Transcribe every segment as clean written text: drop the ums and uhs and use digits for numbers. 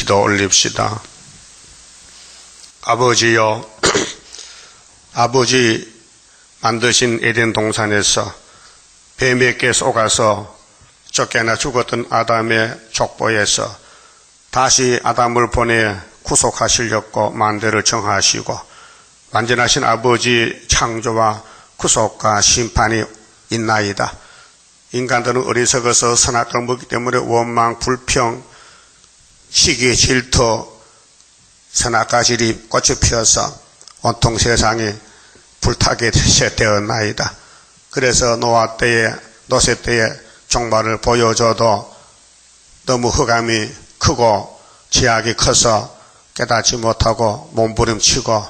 기도 올립시다. 아버지여, 아버지 만드신 에덴 동산에서 뱀에게 속아서 쫓겨나 죽었던 아담의 족보에서 다시 아담을 보내 구속하시려고 만대를 정하시고 완전하신 아버지 창조와 구속과 심판이 있나이다. 인간들은 어리석어서 선악을 먹기 때문에 원망, 불평, 시기, 질투, 선악과 질이 꽃이 피어서 온통 세상이 불타게 되었나이다. 그래서 노아 때에, 노세 때에 종말을 보여줘도 너무 흑암이 크고 죄악이 커서 깨닫지 못하고 몸부림치고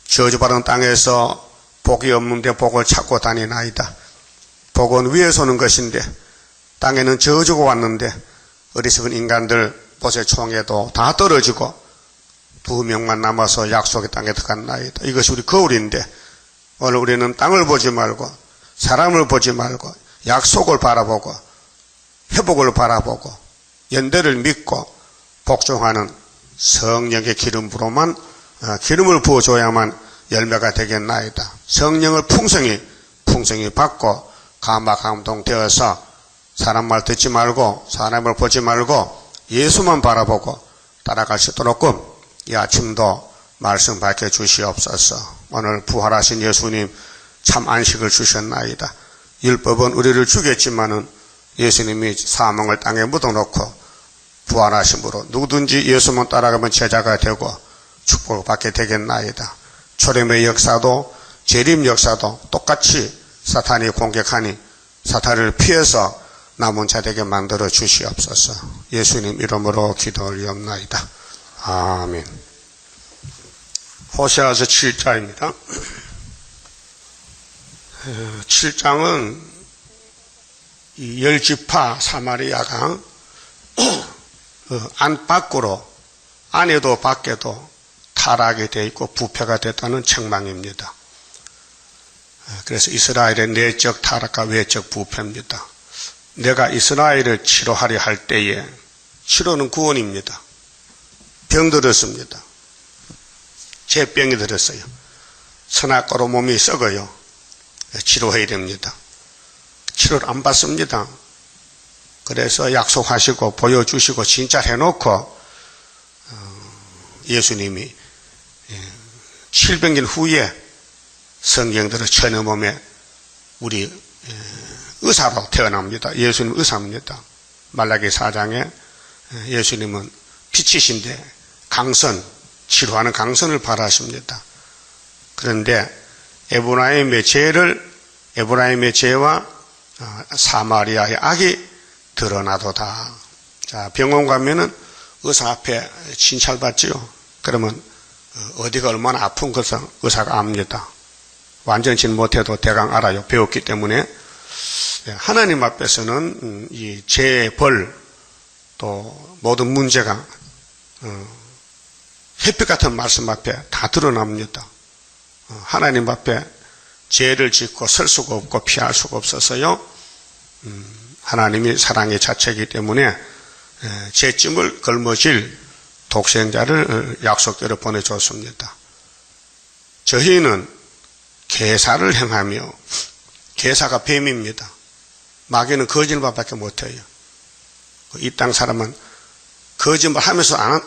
저주받은 땅에서 복이 없는데 복을 찾고 다니나이다. 복은 위에서 오는 것인데 땅에는 저주가 왔는데 어리석은 인간들 못의 총에도 다 떨어지고 2명만 남아서 약속의 땅에 들어갔나이다. 이것이 우리 거울인데 오늘 우리는 땅을 보지 말고 사람을 보지 말고 약속을 바라보고 회복을 바라보고 연대를 믿고 복종하는 성령의 기름으로만 기름을 부어줘야만 열매가 되겠나이다. 성령을 풍성히 받고 감화감동되어서 사람 말 듣지 말고 사람을 보지 말고 예수만 바라보고 따라갈 수 있도록 이 아침도 말씀 밝혀 주시옵소서. 오늘 부활하신 예수님 참 안식을 주셨나이다. 율법은 우리를 죽였지만은 예수님이 사망을 땅에 묻어놓고 부활하심으로 누구든지 예수만 따라가면 제자가 되고 축복을 받게 되겠나이다. 초림의 역사도 재림 역사도 똑같이 사탄이 공격하니 사탄을 피해서 남은 자되게 만들어 주시옵소서. 예수님 이름으로 기도 올리옵나이다. 아멘. 호세아서 7장입니다. 7장은 이 10지파 사마리아가 안팎으로 안에도 밖에도 타락이 되어 있고 부패가 됐다는 책망입니다. 그래서 이스라엘의 내적 타락과 외적 부패입니다. 내가 이스라엘을 치료하려 할 때에 치료는 구원입니다. 병 들었습니다. 제병이 들었어요. 선악과로 몸이 썩어요. 치료해야 됩니다. 치료를 안 받습니다. 그래서 약속하시고 보여주시고 진짜 해놓고 예수님이 700년 후에 성경들을 천의 몸에 우리 의사로 태어납니다. 예수님 의사입니다. 말라기 4장에 예수님은 빛이신데 강선, 치료하는 강선을 바라십니다. 그런데 에브라임의 죄와 사마리아의 악이 드러나도다. 자, 병원 가면은 의사 앞에 진찰받지요. 그러면 어디가 얼마나 아픈 것을 의사가 압니다. 완전치 못해도 대강 알아요. 배웠기 때문에. 하나님 앞에서는 이 죄, 벌, 또 모든 문제가 햇빛 같은 말씀 앞에 다 드러납니다. 하나님 앞에 죄를 짓고 설 수가 없고 피할 수가 없어서요. 하나님이 사랑의 자체이기 때문에 죄짐을 걸머질 독생자를 약속대로 보내줬습니다. 저희는 계사를 행하며 계사가 뱀입니다. 마귀는 거짓말밖에 못해요. 이 땅 사람은 거짓말 하면서 안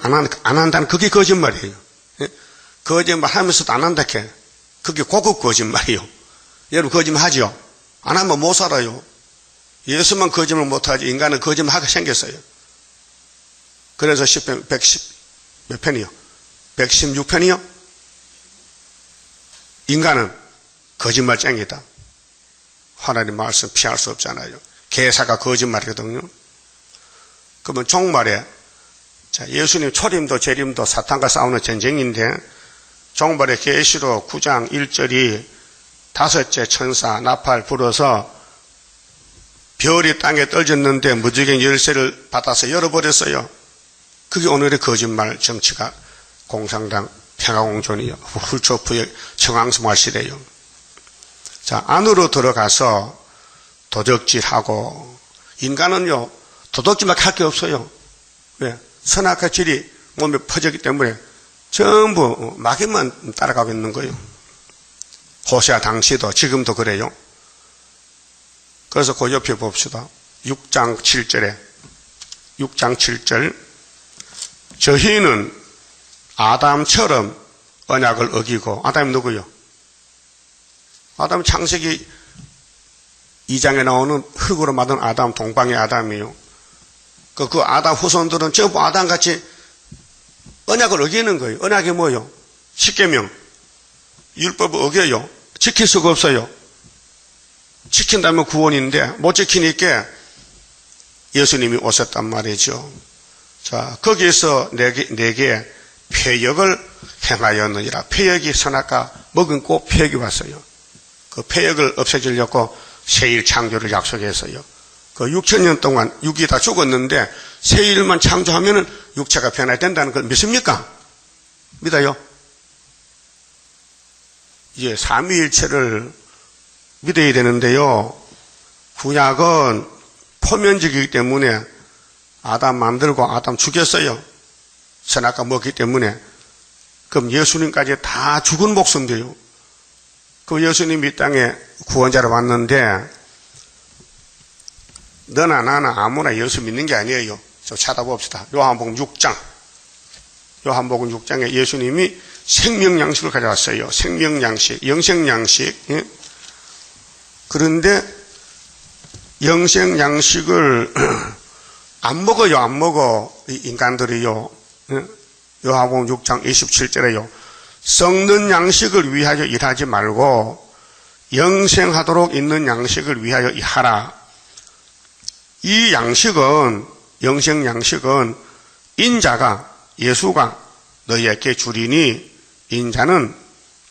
한다는 그게 거짓말이에요. 거짓말 하면서도 안 한다 해. 그게 고급 거짓말이에요. 여러분 거짓말 하죠? 안 하면 못 살아요. 예수만 거짓말 못하지 인간은 거짓말 하게 생겼어요. 그래서 10편, 110, 몇 편이요? 116편이요? 인간은 거짓말쟁이다. 하나님 말씀 피할 수 없잖아요. 계사가 거짓말이거든요. 그러면 종말에 자, 예수님 초림도 재림도 사탄과 싸우는 전쟁인데 종말에 계시록 9장 1절이 5째 천사 나팔 불어서 별이 땅에 떨어졌는데 무지개 열쇠를 받아서 열어버렸어요. 그게 오늘의 거짓말 정치가 공산당 평화공존이요. 훌초프의 청황스마시래요. 자, 안으로 들어가서 도적질하고 인간은요 도둑질밖에 할 게 없어요. 왜? 선악과 질이 몸에 퍼졌기 때문에 전부 마귀만 따라가고 있는 거예요. 호세아 당시도 지금도 그래요. 그래서 그 옆에 봅시다. 6장 7절에 6장 7절 저희는 아담처럼 언약을 어기고 아담이 누구요? 아담 창세기 2장에 나오는 흙으로 만든 아담 동방의 아담이에요. 그 아담 후손들은 전부 아담같이 언약을 어기는 거예요. 언약이 뭐예요? 십계명 율법을 어겨요. 지킬 수가 없어요. 지킨다면 구원인데 못 지키니까 예수님이 오셨단 말이죠. 자, 거기에서 내게 폐역을 행하였느니라. 폐역이 선악과 먹은 꼭 폐역이 왔어요. 그 폐역을 없애주려고 새일 창조를 약속했어요. 그 6,000년 동안 육이 다 죽었는데 새일만 창조하면은 육체가 변화야 된다는 걸 믿습니까? 믿어요? 이제 삼위일체를 믿어야 되는데요. 구약은 포면적이기 때문에 아담 만들고 아담 죽였어요. 선악과 먹기 때문에. 그럼 예수님까지 다 죽은 목숨이에요. 그 예수님이 이 땅에 구원자로 왔는데 너나 나나 아무나 예수 믿는 게 아니에요. 저 찾아봅시다. 요한복음 6장. 요한복음 6장에 예수님이 생명양식을 가져왔어요. 생명양식, 영생양식. 예? 그런데 영생양식을 안 먹어요. 안 먹어. 이 인간들이요. 예? 요한복음 6장 27절에요. 썩는 양식을 위하여 일하지 말고 영생하도록 있는 양식을 위하여 하라. 이 양식은 영생 양식은 인자가 예수가 너희에게 주리니 인자는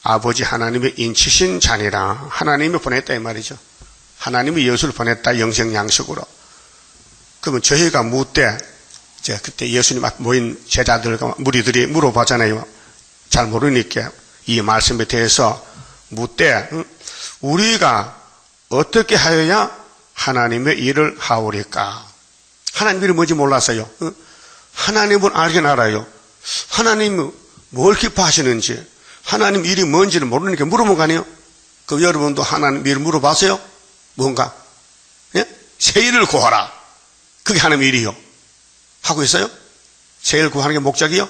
아버지 하나님의 인치신 자니라. 하나님이 보냈다 이 말이죠. 하나님이 예수를 보냈다 영생 양식으로. 그러면 저희가 묻되 그때 예수님 앞에 모인 제자들과 무리들이 물어보잖아요. 잘 모르니까 이 말씀에 대해서 묻되 우리가 어떻게 하여야 하나님의 일을 하오리까? 하나님 일이 뭔지 몰랐어요. 하나님은 알긴 알아요. 하나님은 뭘 기뻐하시는지 하나님 일이 뭔지를 모르니까 물어본 거 아니에요? 그럼 여러분도 하나님 일을 물어봤어요? 뭔가? 예? 새 일을 구하라. 그게 하나님 일이요. 하고 있어요? 새 일 구하는 게 목적이요?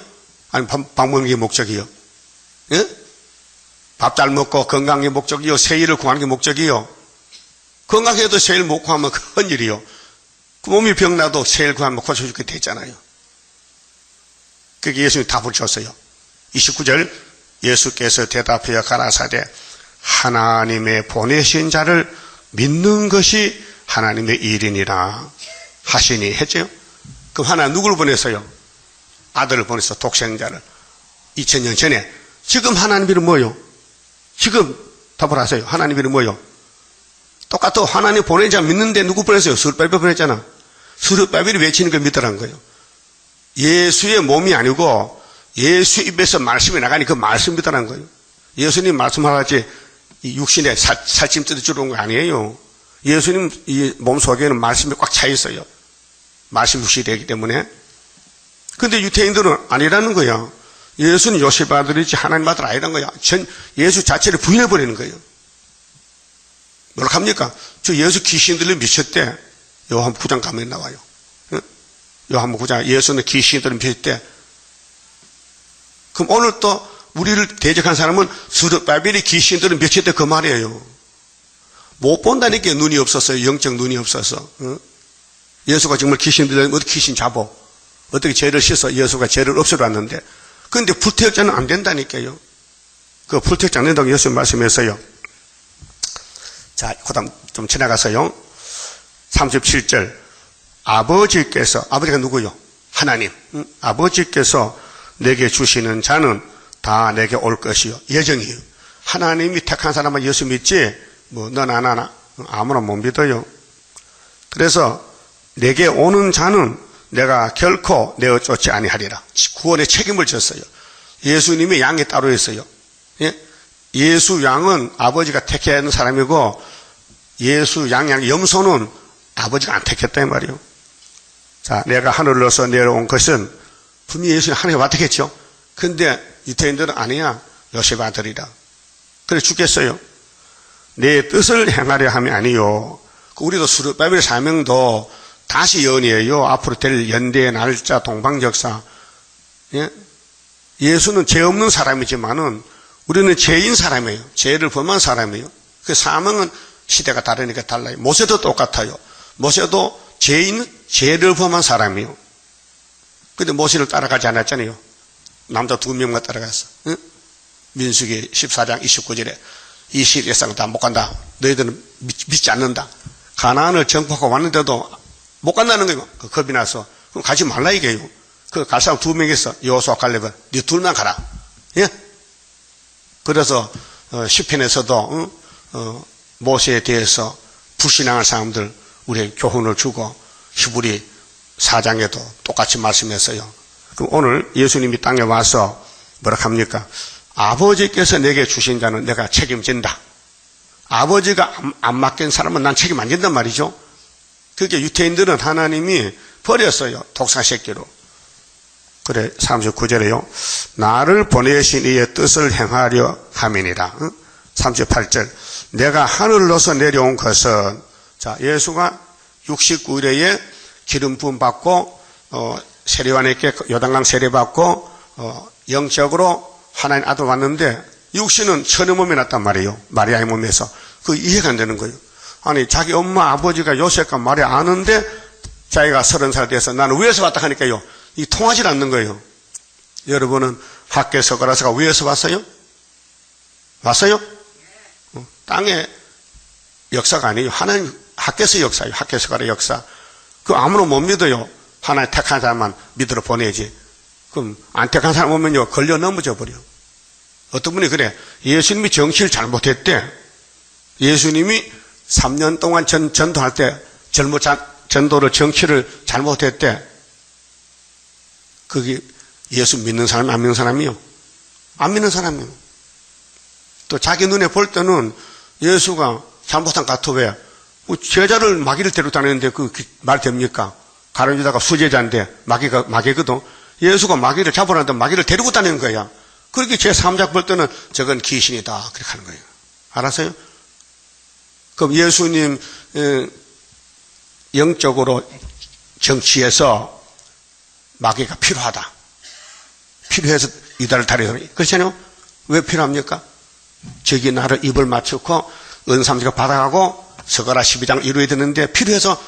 아니면 밥 먹는 게 목적이요? 예? 밥 잘 먹고 건강한 게 목적이요? 새 일을 구하는 게 목적이요? 건강해도 새 일 못 구하면 큰 일이요. 그 몸이 병나도 새 일 구하면 고쳐 죽게 되잖아요. 그게 예수님이 답을 줬어요. 29절 예수께서 대답하여 가라사대 하나님의 보내신 자를 믿는 것이 하나님의 일이니라 하시니 했죠. 그럼 하나님 누구를 보냈어요? 아들을 보냈어. 독생자를. 2000년 전에. 지금 하나님 이름 뭐요? 지금 답을 하세요. 하나님 이름 뭐요? 똑같아. 하나님 보낸 자 믿는데 누구 보냈어요? 스룹바벨 보냈잖아. 스룹바벨이 외치는 걸 믿더란 거예요. 예수의 몸이 아니고 예수 입에서 말씀이 나가니 그 말씀 믿더란 거예요. 예수님 말씀하지 이 육신에 살찜 뜯어주는 거 아니에요. 예수님 이 몸 속에는 말씀이 꽉 차 있어요. 말씀 육신이 되기 때문에. 근데 유태인들은 아니라는 거야. 예수는 요셉 아들이지 하나님 아들 아니라는 거야. 예수 자체를 부인해버리는 거예요. 뭐랍니까? 저 예수 귀신들을 미쳤대. 요한복음 9장 가면 나와요. 요한복음 9장 예수는 귀신들을 미쳤대. 그럼 오늘 또 우리를 대적한 사람은 스룹바벨이 귀신들을 미쳤대 그 말이에요. 못 본다니까 눈이 없었어요. 영적 눈이 없어서. 예수가 정말 귀신들을 어떻게 귀신 잡어? 어떻게 죄를 씻어? 예수가 죄를 없애놨는데. 그런데 불태역자는 안 된다니까요. 그 불태역자 안 된다고 예수 말씀했어요. 자, 그 다음 좀 지나가서요. 37절. 아버지께서, 아버지가 누구요? 하나님. 아버지께서 내게 주시는 자는 다 내게 올 것이요. 예정이요. 하나님이 택한 사람은 예수 믿지, 너나 나나 아무나 못 믿어요. 그래서 내게 오는 자는 내가 결코 내어 쫓지 아니하리라. 구원의 책임을 졌어요. 예수님의 양이 따로 있어요. 예? 예수 양은 아버지가 택하는 사람이고 예수 양 염소는 아버지가 안 택했다 이 말이에요. 자, 내가 하늘로서 내려온 것은 분명히 예수님 하나님 왔겠죠. 근데 유대인들은 아니야. 요셉 아들이라. 그래 죽겠어요. 내 뜻을 행하려 함이 아니요. 우리도 스룹바벨 사명도 다시 연이에요. 앞으로 될 연대, 날짜, 동방역사. 예? 예수는 죄 없는 사람이지만은 우리는 죄인 사람이에요. 죄를 범한 사람이에요. 그 사명은 시대가 다르니까 달라요. 모세도 똑같아요. 모세도 죄를 범한 사람이에요. 근데 모세를 따라가지 않았잖아요. 남자 2명만 따라갔어. 응? 민수기 14장 29절에 이 시리의 땅은 다 못 간다. 너희들은 믿지 않는다. 가나안을 정복하고 왔는데도 못 간다는 거예요. 겁이 나서. 그럼 가지 말라 이게요. 그 갈 사람 2명 있어. 여호수아 갈렙은 네 둘만 가라. 예? 그래서 시편에서도 모세에 대해서 불신앙한 사람들 우리에게 교훈을 주고 히브리 4장에도 똑같이 말씀했어요. 그럼 오늘 예수님이 땅에 와서 뭐라 합니까? 아버지께서 내게 주신 자는 내가 책임진다. 아버지가 안 맡긴 사람은 난 책임 안 진단 말이죠. 그게 유태인들은 하나님이 버렸어요. 독사 새끼로. 그래 39절에요. 나를 보내신 이의 뜻을 행하려 함이니라. 38절 내가 하늘로서 내려온 것은 자 예수가 69일에 기름 부음 받고 세례요한에게 요단강 세례 받고 영적으로 하나님 아들 왔는데 육신은 천의 몸에 났단 말이에요. 마리아의 몸에서. 그 이해가 안 되는 거예요. 아니 자기 엄마 아버지가 요셉과 마리아 아는데 자기가 30살 돼서 나는 위에서 왔다 하니까요. 이 통하지 않는 거예요. 여러분은 학교 서가라서가 위에서 왔어요? 왔어요? 땅의 역사가 아니에요. 하나님 학교에서 역사예요. 학교 서가라 역사. 그 아무나 못 믿어요. 하나님 택한 사람만 믿으러 보내지. 그럼 안 택한 사람 오면요 걸려 넘어져 버려. 어떤 분이 그래. 예수님이 정치를 잘못했대. 예수님이 3년 동안 전도할 때 전도를 정치를 잘못했대. 그게 예수 믿는 사람, 안 믿는 사람이요? 안 믿는 사람이요. 또 자기 눈에 볼 때는 예수가 잘못한 것 같아. 왜? 제자를 마귀를 데리고 다니는데 그 말 됩니까? 가룟 유다가 수제자인데 마귀거든. 예수가 마귀를 잡으라는데 마귀를 데리고 다니는 거야. 그렇게 제3자 볼 때는 저건 귀신이다. 그렇게 하는 거예요. 알았어요? 그럼 예수님 영적으로 정치에서 마귀가 필요하다. 필요해서 유다를 다리더니 그렇잖아요. 왜 필요합니까? 저기 나를 입을 맞추고 은삼지가 받아가고 서가라 12장 이루어야 되는데 필요해서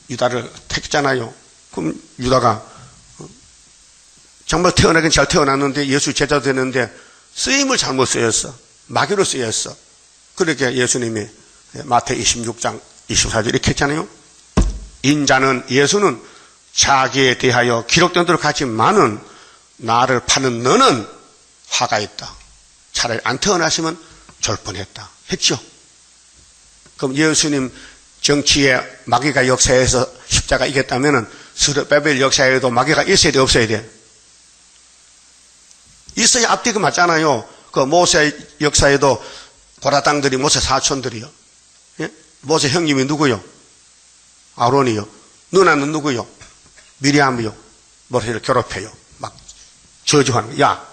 유다를 택했잖아요. 그럼 유다가 정말 태어나긴 잘 태어났는데 예수 제자 되는데 쓰임을 잘못 쓰였어. 마귀로 쓰였어. 그렇게 예수님이 마태 26장 24절 이렇게 했잖아요. 인자는 예수는 자기에 대하여 기록된 대로 가지만은 나를 파는 너는 화가 있다. 차라리 안 태어나시면 좋을 뻔했다. 했죠. 그럼 예수님 정치에 마귀가 역사에서 십자가 이겼다면은 스룹바벨 역사에도 마귀가 있어야 돼, 없어야 돼? 있어야 앞뒤가 맞잖아요. 그 모세 역사에도 고라당들이 모세 사촌들이요. 예? 모세 형님이 누구요? 아론이요. 누나는 누구요? 미리암이요. 모세를 괴롭혀요. 막 저주하는 거야. 야,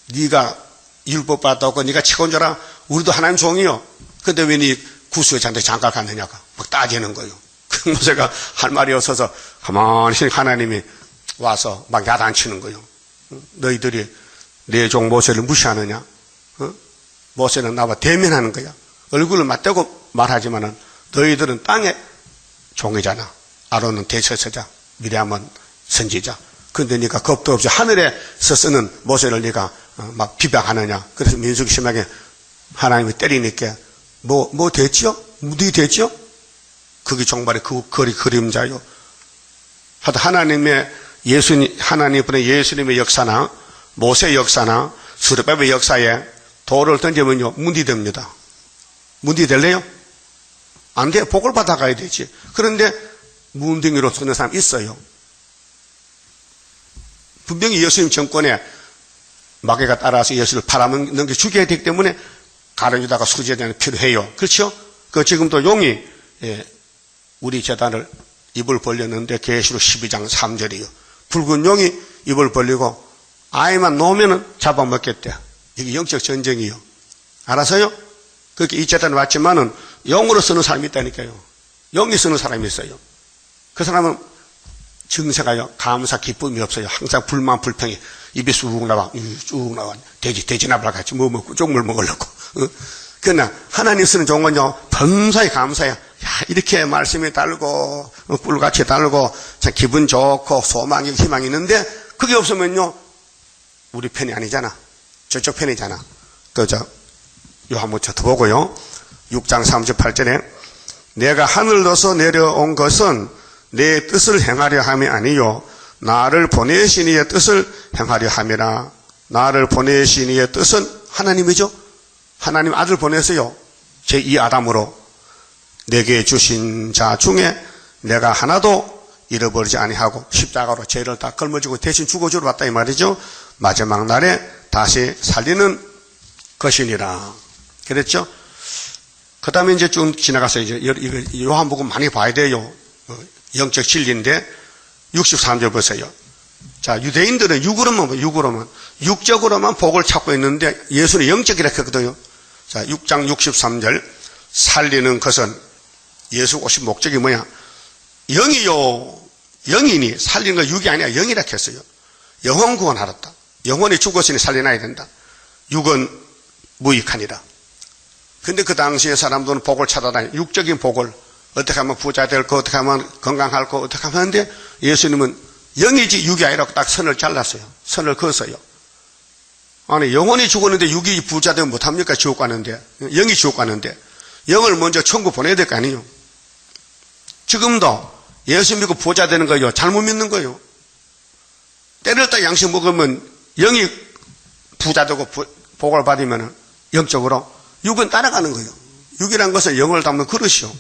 네가 율법 받았고 네가 치고 온줄 우리도 하나님 종이요. 근데 왜 네 구수여자한테 장가 갔느냐고 막 따지는 거예요. 그 모세가 할 말이 없어서 가만히 하나님이 와서 막 야단치는 거예요. 너희들이 내 종 모세를 무시하느냐? 모세는 나와 대면하는 거야. 얼굴을 맞대고 말하지만은 너희들은 땅의 종이잖아. 아론은 대처자자, 미리암은 선지자. 그런데 네가 겁도 없이 하늘에서 쓰는 모세를 네가 막 비방하느냐? 그래서 민수기 심하게 하나님이 때리니까 뭐 됐죠? 무디 됐죠? 그게 정말의 그 그림자요. 하여튼 하나님 분의 예수님의 역사나 모세 역사나 스룹바벨 역사에 돌을 던지면요 문디됩니다. 문디될래요? 안 돼. 복을 받아가야 되지. 그런데 문둥이로 쓰는 사람 있어요. 분명히 예수님 정권에 마귀가 따라서 예수를 팔아먹는 게 죽여야 되기 때문에 가룟 유다가 수제자는 필요해요. 그렇죠? 그 지금도 용이 우리 제단을 입을 벌렸는데 계시록 12장 3절이요. 붉은 용이 입을 벌리고 아이만 놓으면 잡아먹겠대. 이게 영적 전쟁이요. 알아서요? 그렇게 이 재단에 왔지만은 영으로 쓰는 사람이 있다니까요. 영이 쓰는 사람이 있어요. 그 사람은 증세가요, 감사, 기쁨이 없어요. 항상 불만, 불평이 입이 쑥 나와, 돼지 나발 같이 뭐 먹고, 쪽물 먹으려고. 그러나 하나님 쓰는 종은요, 범사에 감사해요. 야, 이렇게 말씀이 달고, 꿀같이 달고, 참 기분 좋고, 소망이, 희망이 있는데, 그게 없으면요, 우리 편이 아니잖아. 저쪽 편이잖아. 요한부터 더 보고요. 6장 38절에, 내가 하늘로서 내려온 것은 내 뜻을 행하려 함이 아니요 나를 보내신 이의 뜻을 행하려 함이라. 나를 보내신 이의 뜻은 하나님이죠. 하나님 아들 보내서요, 제2 아담으로 내게 주신 자 중에 내가 하나도 잃어버리지 아니하고 십자가로 죄를 다 걸머지고 대신 죽어주러 왔다 이 말이죠. 마지막 날에 다시 살리는 것이니라 그랬죠. 그 다음에 이제 쭉 지나가서 이제 요한복음 많이 봐야 돼요. 영적 진리인데 63절 보세요. 자, 유대인들은 육적으로만 복을 찾고 있는데 예수는 영적이라 했거든요. 자, 6장 63절 살리는 것은 예수 오신 목적이 뭐냐? 영이요. 영이니 살리는 건 육이 아니라 영이라 했어요. 영혼 구원하였다. 영혼이 죽었으니 살려놔야 된다. 육은 무익하니라. 근데 그 당시에 사람들은 복을 찾아다니 육적인 복을 어떻게 하면 부자 될 거, 어떻게 하면 건강할 거, 어떻게 하면 하는데 예수님은 영이지 육이 아니라 딱 선을 잘랐어요. 선을 그었어요. 아니 영혼이 죽었는데 육이 부자 되면 못합니까? 지옥 가는데. 영이 지옥 가는데. 영을 먼저 천국 보내야 될 거 아니에요. 지금도 예수 믿고 부자 되는 거예요. 잘못 믿는 거예요. 때를 딱 양식 먹으면 영이 부자 되고 복을 받으면 영적으로 육은 따라가는 거예요. 육이란 것은 영을 담는 그릇이요.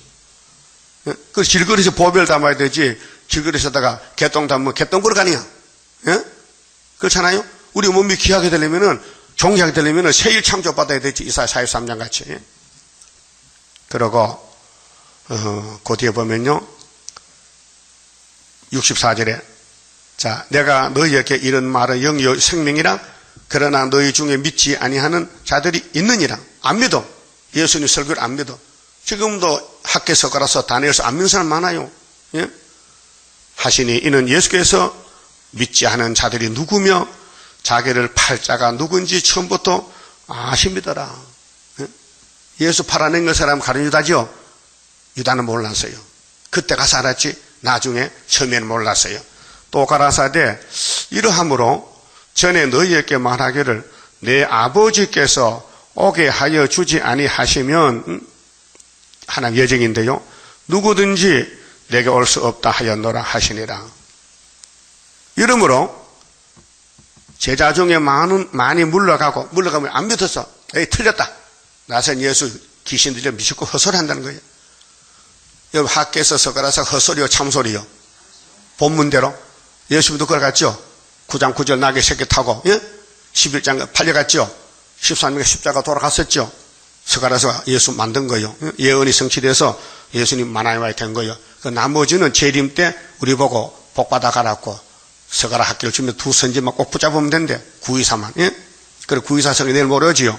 그 질그릇에 보배를 담아야 되지 질그릇에다가 개똥 담으면 개똥 그릇 아니야. 예? 그렇잖아요. 우리 몸이 귀하게 되려면은 종기하게 되려면은 새일 창조받아야 되지. 이사야 43장 같이. 그러고 그 뒤에 보면요 64절에 자 내가 너희에게 이런 말은 영이요 생명이라 그러나 너희 중에 믿지 아니하는 자들이 있느니라. 안 믿어. 예수님 설교를 안 믿어. 지금도 학교에서 가라서 다니엘서 안 믿는 사람 많아요. 예? 하시니 이는 예수께서 믿지 않은 자들이 누구며 자기를 팔자가 누군지 처음부터 아십니다라. 예? 예수 팔아낸 그 사람 가룟 유다죠. 유다는 몰랐어요. 그때 가서 알았지 나중에 처음에는 몰랐어요. 또 가라사대 이러함으로 전에 너희에게 말하기를 내 아버지께서 오게 하여 주지 아니하시면 하나님 예정인데요. 누구든지 내게 올 수 없다 하였노라 하시니라. 이러므로 제자 중에 많이 물러가면 안 믿었어. 에이 틀렸다. 나선 예수 귀신들이 미치고 헛소리한다는 거예요. 여러분 학교에서 서가라서 헛소리요 참소리요. 본문대로 예수님도 그걸 갔죠. 9장 9절 나귀 새끼 타고 11장 팔려갔죠. 13일에 십자가 돌아갔었죠. 서가라서 예수 만든 거예요. 예언이 성취돼서 예수님 만화에 된 거예요. 그 나머지는 재림 때 우리 보고 복받아 가라고 서가라 학교를 주면 두 선지만 꼭 붙잡으면 된대. 924만. 예? 그래 924성이 내일 모레지요.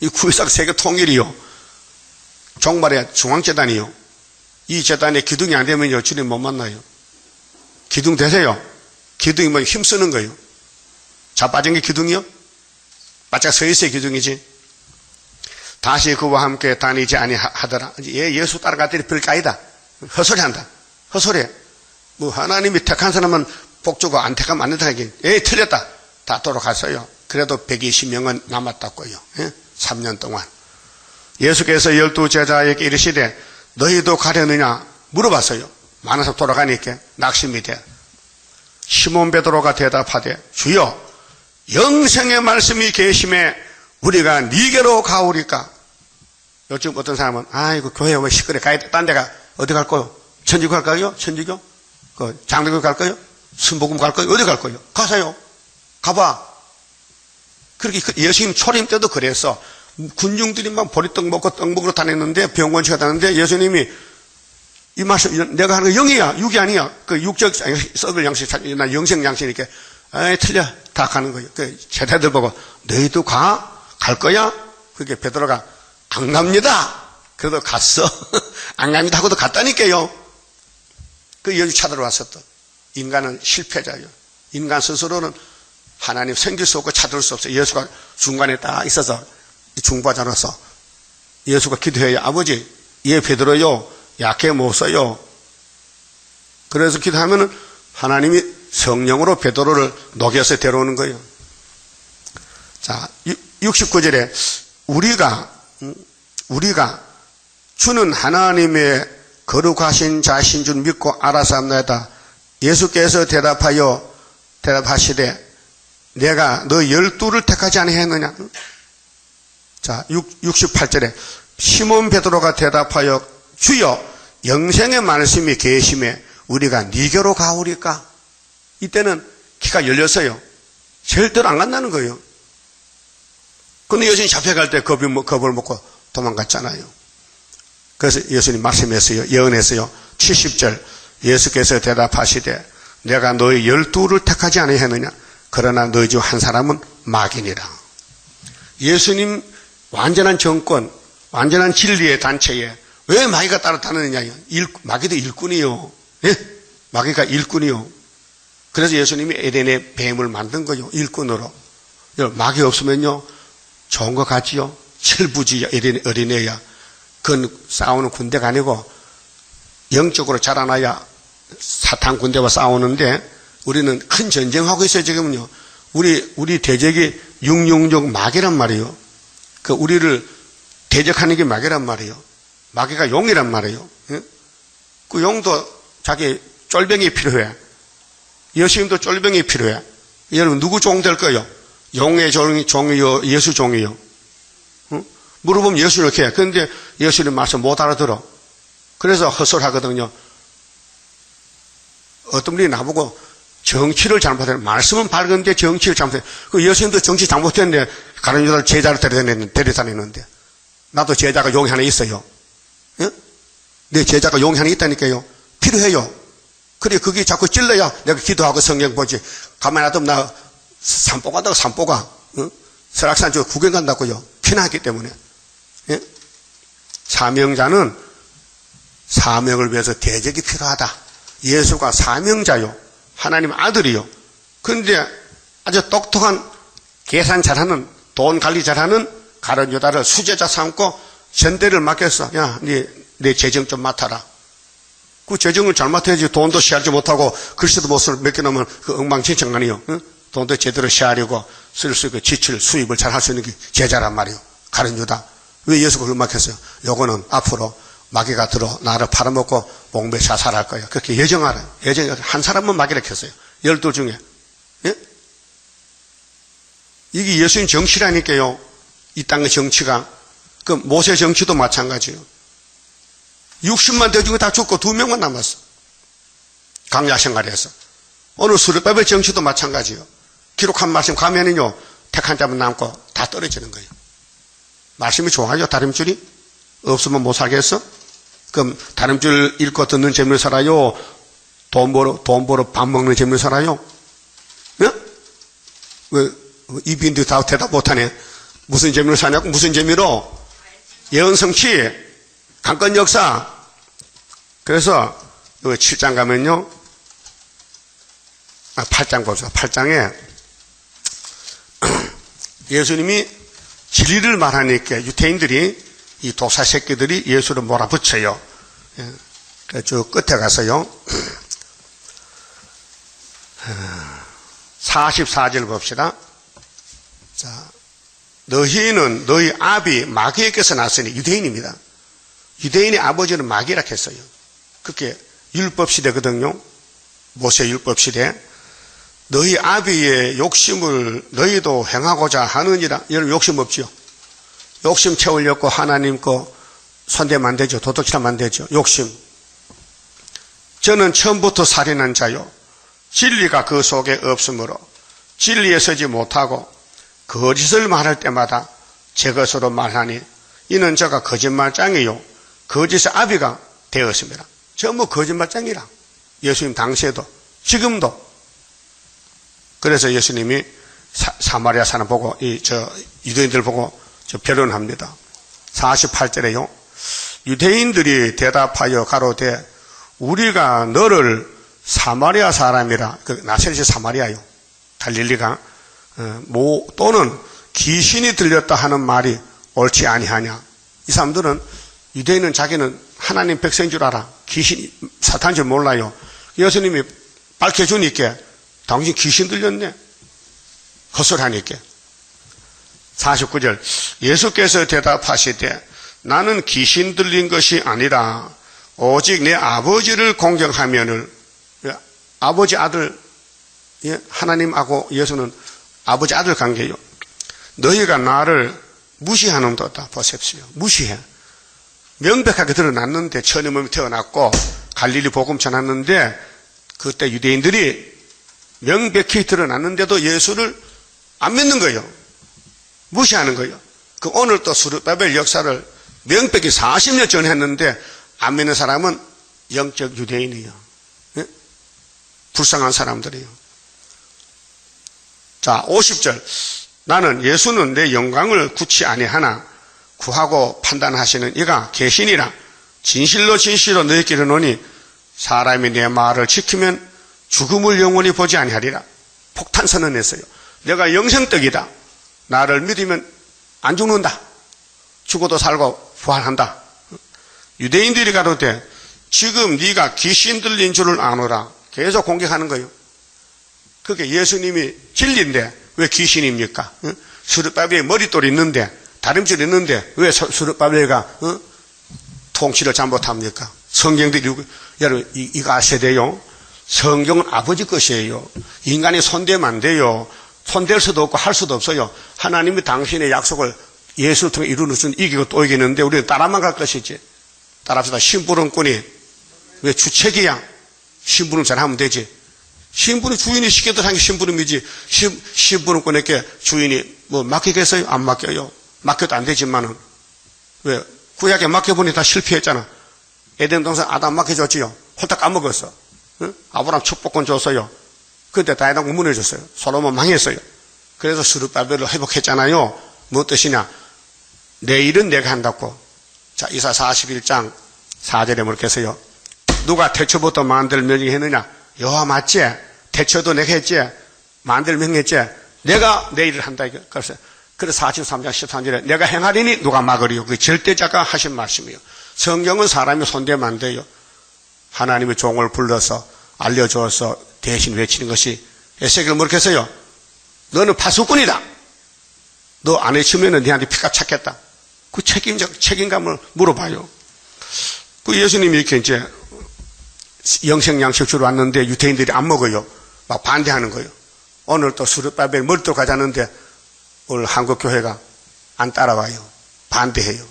이 924가 세계 통일이요. 종말의 중앙재단이요. 이 재단에 기둥이 안 되면요 주님 못 만나요. 기둥 되세요. 기둥이 뭐 힘쓰는 거예요. 자빠진 게 기둥이요? 바짝 서 있어야 기둥이지. 다시 그와 함께 다니지 아니하더라. 예수 따라갔더니 별까이다. 헛소리한다. 헛소리. 뭐 하나님이 택한 사람은 복 주고 안 택하면 안 된다. 틀렸다. 다 돌아갔어요. 그래도 120명은 남았다고요. 3년 동안. 예수께서 12제자에게 이르시되 너희도 가려느냐 물어봤어요. 많아서 돌아가니까 낙심이 돼. 시몬 베드로가 대답하되 주여 영생의 말씀이 계심에 우리가 니게로 가오리까. 요즘 어떤 사람은 아이고 교회 왜 시끄러 가야 돼. 딴 데가 어디 갈 거요? 천주교 갈 거요? 천주교? 장로교 갈 거요? 순복음 갈 거요? 어디 갈 거요? 가세요. 가봐. 그렇게 예수님 초림 때도 그랬어. 군중들이 막 보리떡 먹고 떡 먹으러 다녔는데 병원 치료다녔는데 예수님이 이 말씀 내가 하는 거 영이야 육이 아니야. 그 육적 썩을 양식 나 영생 양식 이렇게 에이, 틀려. 다 가는 거예요. 그 제자들 보고 너희도 갈 거야? 그게 베드로가 안 갑니다. 그래도 갔어. 안 갑니다 하고도 갔다니까요. 그 예수 찾으러 왔어 또. 인간은 실패자예요. 인간 스스로는 하나님 생길 수 없고 찾을 수 없어요. 예수가 중간에 딱 있어서 중보자로서 예수가 기도해요. 아버지, 얘 베드로요. 약해 못 써요. 그래서 기도하면은 하나님이 성령으로 베드로를 녹여서 데려오는 거예요. 자, 69절에 우리가 주는 하나님의 거룩하신 자신 줄 믿고 알았사옵나이다. 예수께서 대답하시되 내가 너 12를 택하지 아니했느냐. 자, 68절에 시몬 베드로가 대답하여 주여 영생의 말씀이 계심에 우리가 니게로 가오리까. 이때는 키가 열렸어요. 절대로 안 간다는 거예요. 근데 여신이 잡혀갈 때 겁을 먹고 도망갔잖아요. 그래서 예수님 말씀했어요. 예언했어요. 70절 예수께서 대답하시되 내가 너희 12를 택하지 아니했느냐. 그러나 너희 중 한 사람은 마귀니라. 예수님 완전한 정권, 완전한 진리의 단체에 왜 마귀가 따라다니느냐. 마귀도 일꾼이요. 예? 마귀가 일꾼이요. 그래서 예수님이 에덴의 뱀을 만든 거요. 일꾼으로. 마귀 없으면요 좋은 거 같지요. 철부지 어린애야. 그건 싸우는 군대가 아니고 영적으로 자라나야 사탄 군대와 싸우는데 우리는 큰 전쟁하고 있어요. 지금은요. 우리 대적이 육룡적 마귀란 말이에요. 그 우리를 대적하는 게 마귀란 말이에요. 마귀가 용이란 말이에요. 예? 그 용도 자기 쫄병이 필요해. 예수님도 쫄병이 필요해. 여러분 누구 종 될 거예요? 용의 종이요, 예수 종이요. 물어보면 예수를 이렇게 해. 그런데 예수님 말씀 못 알아들어. 그래서 헛소리하거든요. 어떤 분이 나보고 정치를 잘못했네. 말씀은 밝은데 정치를 잘못했네. 그 예수님도 정치 잘못했는데 가룟 유다를 제자로 데려다니는데 나도 제자가 용이 하나 있어요. 예? 내 제자가 용이 하나 있다니까요. 필요해요. 그래 그게 자꾸 찔러야 내가 기도하고 성경 보지. 가만히 놔두면 나 산보 간다고 산보가. 설악산 쪽 구경 간다고요. 피나기 때문에. 예? 사명자는 사명을 위해서 대적이 필요하다. 예수가 사명자요. 하나님 아들이요. 그런데 아주 똑똑한 계산 잘하는 돈 관리 잘하는 가룟 유다를 수제자 삼고 전대를 맡겼어. 야, 네 재정 좀 맡아라. 그 재정을 잘 맡아야지. 돈도 시하지 못하고 글씨도 못 쓸 몇 개 넣으면 그 엉망진창 아니요. 응? 돈도 제대로 시하려고 쓸 수 있고 지출 수입을 잘 할 수 있는 게 제자란 말이요. 가룟 유다. 왜 예수가 그걸 맡겼어요? 요거는 앞으로 마귀가 들어 나를 팔아먹고 목매 자살할 거야. 그렇게 예정하라. 한 사람은 마귀를 켰어요. 12 중에. 예? 이게 예수님 정치라니까요. 이 땅의 정치가. 그 모세 정치도 마찬가지예요. 60만 대 중에 다 죽고 2명만 남았어. 강야 생활에서. 오늘 수르바벨 정치도 마찬가지예요. 기록한 말씀 가면은요, 택한 자만 남고 다 떨어지는 거예요. 말씀이 좋아요, 다림줄이? 없으면 못 살겠어? 그럼 다림줄 읽고 듣는 재미로 살아요? 돈 벌어 밥 먹는 재미로 살아요? 예? 왜, 이빈들 다 대답 못하네. 무슨 재미로 사냐고? 무슨 재미로? 예언 성취, 강건 역사. 그래서, 7장 가면요, 8장 봅시다. 8장에 예수님이 진리를 말하니까 유태인들이 이 도사 새끼들이 예수를 몰아붙여요. 쭉 끝에 가서요. 44절 봅시다. 자, 너희는 너희 아비 마귀에게서 났으니 유대인입니다. 유대인의 아버지는 마귀라 했어요. 그렇게 율법 시대거든요. 모세 율법 시대. 너희 아비의 욕심을 너희도 행하고자 하느니라. 여러분 욕심 없지요? 욕심 채우려고 하나님 거 손대면 안 되죠. 도둑질하면 안 되죠. 욕심. 저는 처음부터 살인한 자요. 진리가 그 속에 없으므로 진리에 서지 못하고 거짓을 말할 때마다 제 것으로 말하니 이는 저가 거짓말장이요. 거짓의 아비가 되었습니다. 전부 거짓말장이라. 예수님 당시에도 지금도 그래서 예수님이 사마리아 사람 보고 유대인들 보고 변론합니다. 48절에요. 유대인들이 대답하여 가로되 우리가 너를 사마리아 사람이라, 나세렛이 사마리아요. 갈릴리가 또는 귀신이 들렸다 하는 말이 옳지 아니하냐. 이 사람들은, 유대인은 자기는 하나님 백성인 줄 알아. 귀신, 사탄인 줄 몰라요. 예수님이 밝혀주니까 당신 귀신 들렸네. 헛소리하니까. 49절 예수께서 대답하시되 나는 귀신 들린 것이 아니라 오직 내 아버지를 공경하면을. 아버지 아들, 하나님하고 예수는 아버지 아들 관계요. 너희가 나를 무시하는도다. 보십시오. 무시해. 명백하게 드러났는데, 천의 몸이 태어났고 갈릴리 복음 전했는데, 그때 유대인들이 명백히 드러났는데도 예수를 안 믿는 거예요. 무시하는 거예요. 오늘 또 스룹바벨 역사를 명백히 40년 전에 했는데 안 믿는 사람은 영적 유대인이에요. 예? 불쌍한 사람들이에요. 자, 50절 나는 예수는 내 영광을 구치 아니하나 구하고 판단하시는 이가 계시니라. 진실로 진실로 너희에게 이르노니 사람이 내 말을 지키면 죽음을 영원히 보지 아니하리라. 폭탄 선언했어요. 내가 영생떡이다. 나를 믿으면 안 죽는다. 죽어도 살고 부활한다. 유대인들이 가로되 지금 네가 귀신 들린 줄을 아노라. 계속 공격하는 거예요. 그게 예수님이 진리인데 왜 귀신입니까? 스룹바벨에 머릿돌이 있는데, 다림질 있는데 왜 스룹바벨가 통치를 잘못합니까? 성경들이, 여러분 이거 아셔야 돼요. 성경은 아버지 것이에요. 인간이 손대면 안 돼요. 손댈 수도 없고 할 수도 없어요. 하나님이 당신의 약속을 예수를 통해 이루는 수는 이기고 또 이기는데 우리는 따라만 갈 것이지. 따라합시다. 심부름꾼이 왜 주책이야? 심부름 잘하면 되지. 심부름 주인이 시켜도 하는 게 심부름이지. 심부름꾼에게 주인이 뭐 맡기겠어요? 안 맡겨요. 맡겨도 안 되지만은 왜 구약에 맡겨보니 다 실패했잖아. 에덴 동산 아담 맡겨줬지요. 홀딱 까먹었어. 응? 아브라함 축복권 줬어요. 그때 다이다고 무너졌어요. 솔로몬 망했어요. 그래서 스룹바벨을 회복했잖아요. 무슨 뜻이냐? 내 일은 내가 한다고. 자, 이사 41장 4절에 뭐렇게 했어요? 누가 태초부터 만들 명령했느냐? 여호와 맞지? 태초도 내가 했지? 만들 명령했지? 내가 내 일을 한다. 그래서 43장 13절에 내가 행하리니 누가 막으리요? 그 절대자가 하신 말씀이에요. 성경은 사람이 손대면 안 돼요. 하나님의 종을 불러서 알려줘서 대신 외치는 것이, 에스겔을 뭐렇게 했어요? 너는 파수꾼이다. 너 안 외치면 너한테 피가 찼겠다. 그 책임감을 물어봐요. 그 예수님이 이렇게 이제 영생양식 주러 왔는데 유대인들이 안 먹어요. 막 반대하는 거예요. 오늘 또 스룹바벨 머리도 가자는데 오늘 한국교회가 안 따라와요. 반대해요.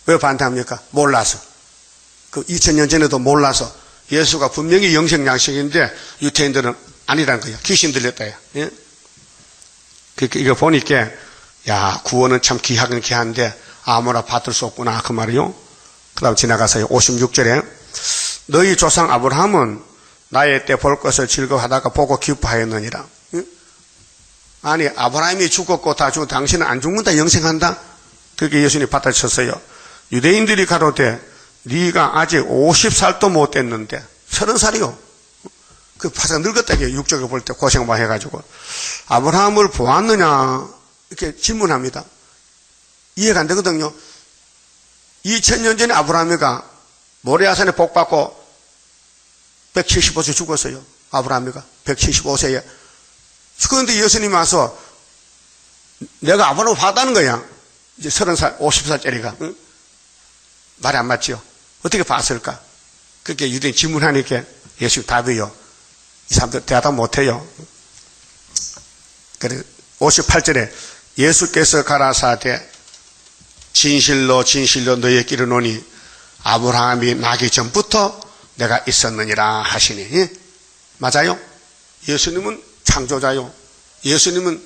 왜 반대합니까? 몰라서. 그 2000년 전에도 몰라서. 예수가 분명히 영생양식인데 유대인들은 아니라는 거야. 귀신 들렸다. 예? 이거 보니까 야, 구원은 참 귀하긴 귀한데 아무나 받을 수 없구나 그 말이요. 그 다음 지나가서요. 56절에 너희 조상 아브라함은 나의 때 볼 것을 즐거워하다가 보고 기뻐하였느니라. 예? 아니 아브라함이 죽었고 다 죽고 당신은 안 죽는다 영생한다. 그게 예수님이 받아쳤어요. 유대인들이 가로되 네가 아직 50살도 못 됐는데 30살이요. 그 파사 늙었다. 육적을 볼 때 고생 많이 해가지고 아브라함을 보았느냐 이렇게 질문합니다. 이해가 안 되거든요. 2000년 전에 아브라함이가 모레아산에 복 받고 175세 죽었어요. 아브라함이가 175세에. 그런데 예수님이 와서 내가 아브라함을 봤다는 거야. 이제 30살 50살짜리가. 응? 말이 안 맞죠? 어떻게 봤을까? 그렇게 유대인 질문하니까 예수 답이요. 이 사람들 대답 못해요. 그래 58절에 예수께서 가라사대 진실로 진실로 너희에게 이르노니 아브라함이 나기 전부터 내가 있었느니라 하시니. 예? 맞아요? 예수님은 창조자요. 예수님은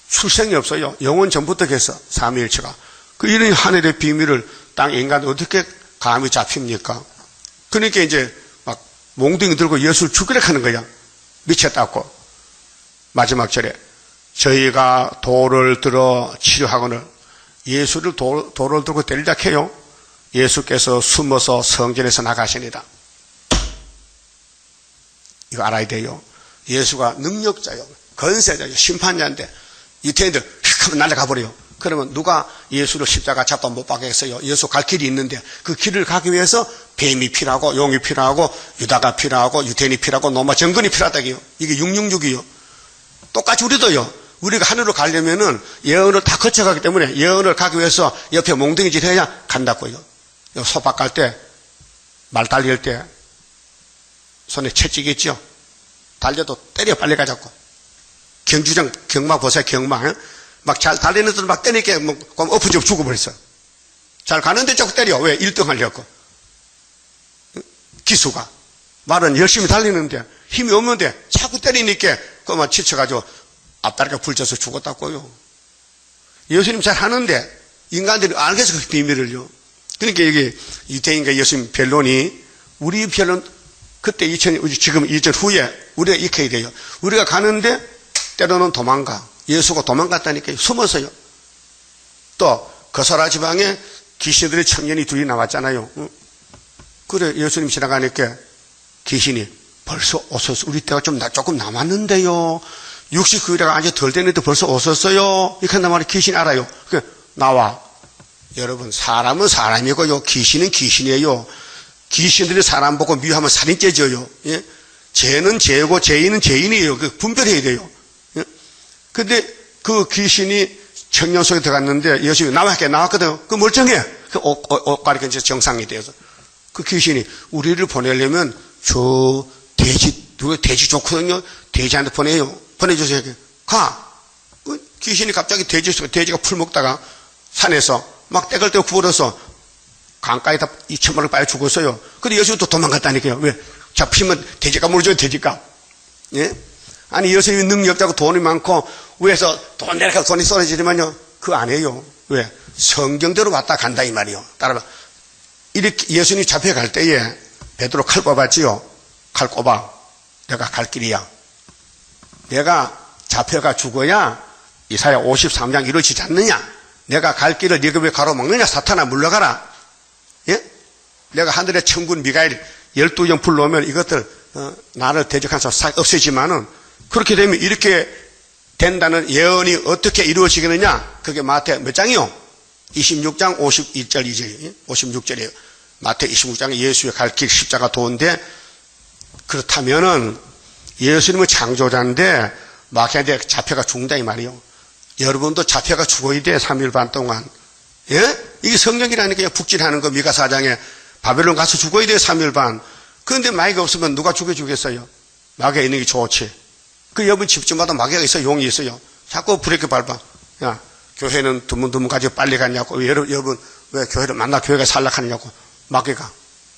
출생이 없어요. 영원 전부터 계셔. 삼위일체가. 그 이런 하늘의 비밀을 땅 인간이 어떻게 감이 잡힙니까? 그러니까 이제 막 몽둥이 들고 예수를 죽이려 하는 거야. 미쳤다고. 마지막 절에 저희가 돌을 들어 치료하거늘 예수를 돌을 들고 때리자 해요. 예수께서 숨어서 성전에서 나가시니라. 이거 알아야 돼요. 예수가 능력자요. 건세자요. 심판자인데 유태인들 휙 날아가 버려요. 그러면 누가 예수를 십자가 잡다 못 박겠어요? 예수 갈 길이 있는데 그 길을 가기 위해서 뱀이 필요하고 용이 필요하고 유다가 필요하고 유태인이 필요하고 로마 정권이 필요하다고요. 이게 666이요. 똑같이 우리도요. 우리가 하늘로 가려면은 예언을 다 거쳐가기 때문에 예언을 가기 위해서 옆에 몽둥이질 해야 간다고요. 소박 갈 때, 말 달릴 때 손에 채찍있죠. 달려도 때려 빨리 가자고. 경주장 경마 보세요. 경마 막 잘 달리는 데도 막 때리니까 뭐 엎어지고 죽어버렸어. 잘 가는데 자꾸 때려. 왜? 1등 하려고. 기수가 말은 열심히 달리는데 힘이 없는데 자꾸 때리니까 그만 지쳐가지고 앞다리가 굴져서 죽었다고요. 예수님 잘 하는데 인간들이 알겠어 그 비밀을요. 그러니까 이게 유태인과 예수님 변론이 우리 변론 그때 지금 2000 후에 우리가 익혀야 돼요. 우리가 가는데 때로는 도망가. 예수가 도망갔다니까요. 숨어서요. 또 거사라 지방에 귀신들의 청년이 둘이 나왔잖아요. 그래 예수님 지나가니까 귀신이 벌써 오셨어. 우리 때가 조금 남았는데요. 69일이가 아직 덜 됐는데 벌써 오셨어요. 이렇게 한단 말이에요. 귀신이 알아요. 그래 나와. 여러분 사람은 사람이고요. 귀신은 귀신이에요. 귀신들이 사람 보고 미워하면 살인죄 져요. 예? 죄는 죄고 죄인은 죄인이에요. 그 분별해야 돼요. 예? 근데 그 귀신이 청년 속에 들어갔는데 예수님이 나왔거든. 그 멀쩡해. 그 옷 가리kin 정상이 되어서. 그 귀신이 우리를 보내려면 저 돼지 좋거든요. 돼지한테 보내주세요. 가. 그 귀신이 갑자기 돼지가 풀 먹다가 산에서 막 떼글떼글 구부러서 강가에다 2,000마리를 빠져 죽었어요. 근데 예수님 또 도망갔다니까요. 왜? 잡히면 돼지값 물죠, 돼지값. 예? 아니, 예수님이 능력자고 돈이 많고, 위에서 돈 내려가 돈이 쏟아지지만요, 그거 안 해요. 왜? 성경대로 왔다 간다, 이 말이요. 따라봐. 이렇게 예수님이 잡혀갈 때에 베드로 칼 꼽았지요. 칼 꼽아. 내가 갈 길이야. 내가 잡혀가 죽어야 이사야 53장 이루어지지 않느냐? 내가 갈 길을 네가 왜 가로막느냐? 사탄아 물러가라. 예? 내가 하늘의 천군 미가엘 12령 불러오면 이것들 나를 대적한 사람 없애지만은 그렇게 되면 이렇게 된다는 예언이 어떻게 이루어지겠느냐? 그게 마태 몇 장이요? 26장 51절 2절 56절이에요. 마태 26장에 예수의 갈 길 십자가 도인데 그렇다면은 예수님은 창조자인데 마귀한테 잡혀가 죽는다 이 말이요. 여러분도 잡혀가 죽어야 돼. 3일 반 동안. 예? 이게 성경이라니까요. 북진하는 거 미가 4장에 바벨론 가서 죽어야 돼. 3일 반. 그런데 마귀가 없으면 누가 죽여주겠어요? 마귀가 있는 게 좋지. 그 여러분 집집마다 마귀가 있어요. 용이 있어요. 자꾸 브레이크 밟아. 야, 교회는 드문드문 가지고 빨리 갔냐고. 여러분 왜 교회를 만나 교회가 살락하느냐고. 마귀가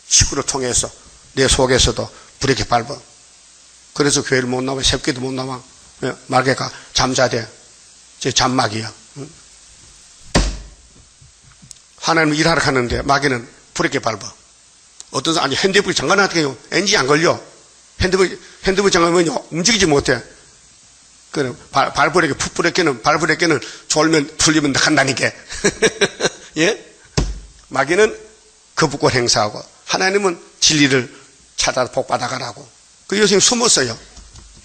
식구를 통해서 내 속에서도 브레이크 밟아. 그래서 교회를 못 나와. 새끼도 못 나와. 왜? 마귀가 잠자대. 제 잠마귀야. 하나님은 일하러 가는데 마귀는 브레이크 밟아. 어떤 사람, 아니, 핸드브레이크 잠가놨대요. 엔진이 안 걸려. 핸드브레이크 잠가면 움직이지 못해. 그럼 발브레이크, 발브레이크는 졸면 풀리면 간다니까. 예? 마귀는 거부권 행사하고, 하나님은 진리를 찾아 복받아가라고. 그 예수님 숨었어요.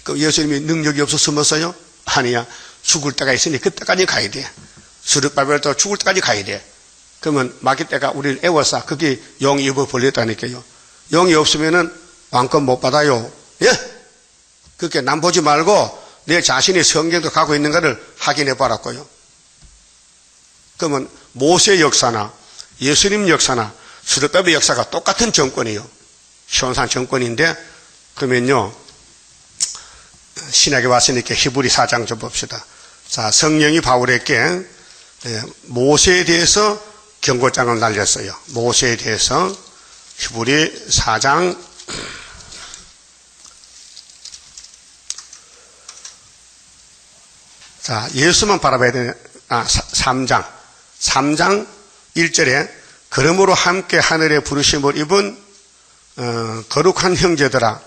그 예수님이 능력이 없어 숨었어요? 아니야. 죽을 때가 있으니 그때까지 가야 돼. 수르바벨 때 죽을 때까지 가야 돼. 그러면 마귀 때가 우리를 애워싸. 그게 영이 입어 벌렸다니까요. 영이 없으면은 왕권 못 받아요. 예? 그렇게 남 보지 말고 내 자신이 성경도 가고 있는가를 확인해 봐라고요. 그러면 모세의 역사나 예수님 역사나 수르바벨 역사가 똑같은 정권이에요. 시온산 정권인데 그러면요. 신약에 왔으니까 히브리 4장 좀 봅시다. 자, 성령이 바울에게 모세에 대해서 경고장을 날렸어요. 모세에 대해서 히브리 4장 자, 예수만 바라봐야 되는 3장 1절에 그러므로 함께 하늘의 부르심을 입은 거룩한 형제들아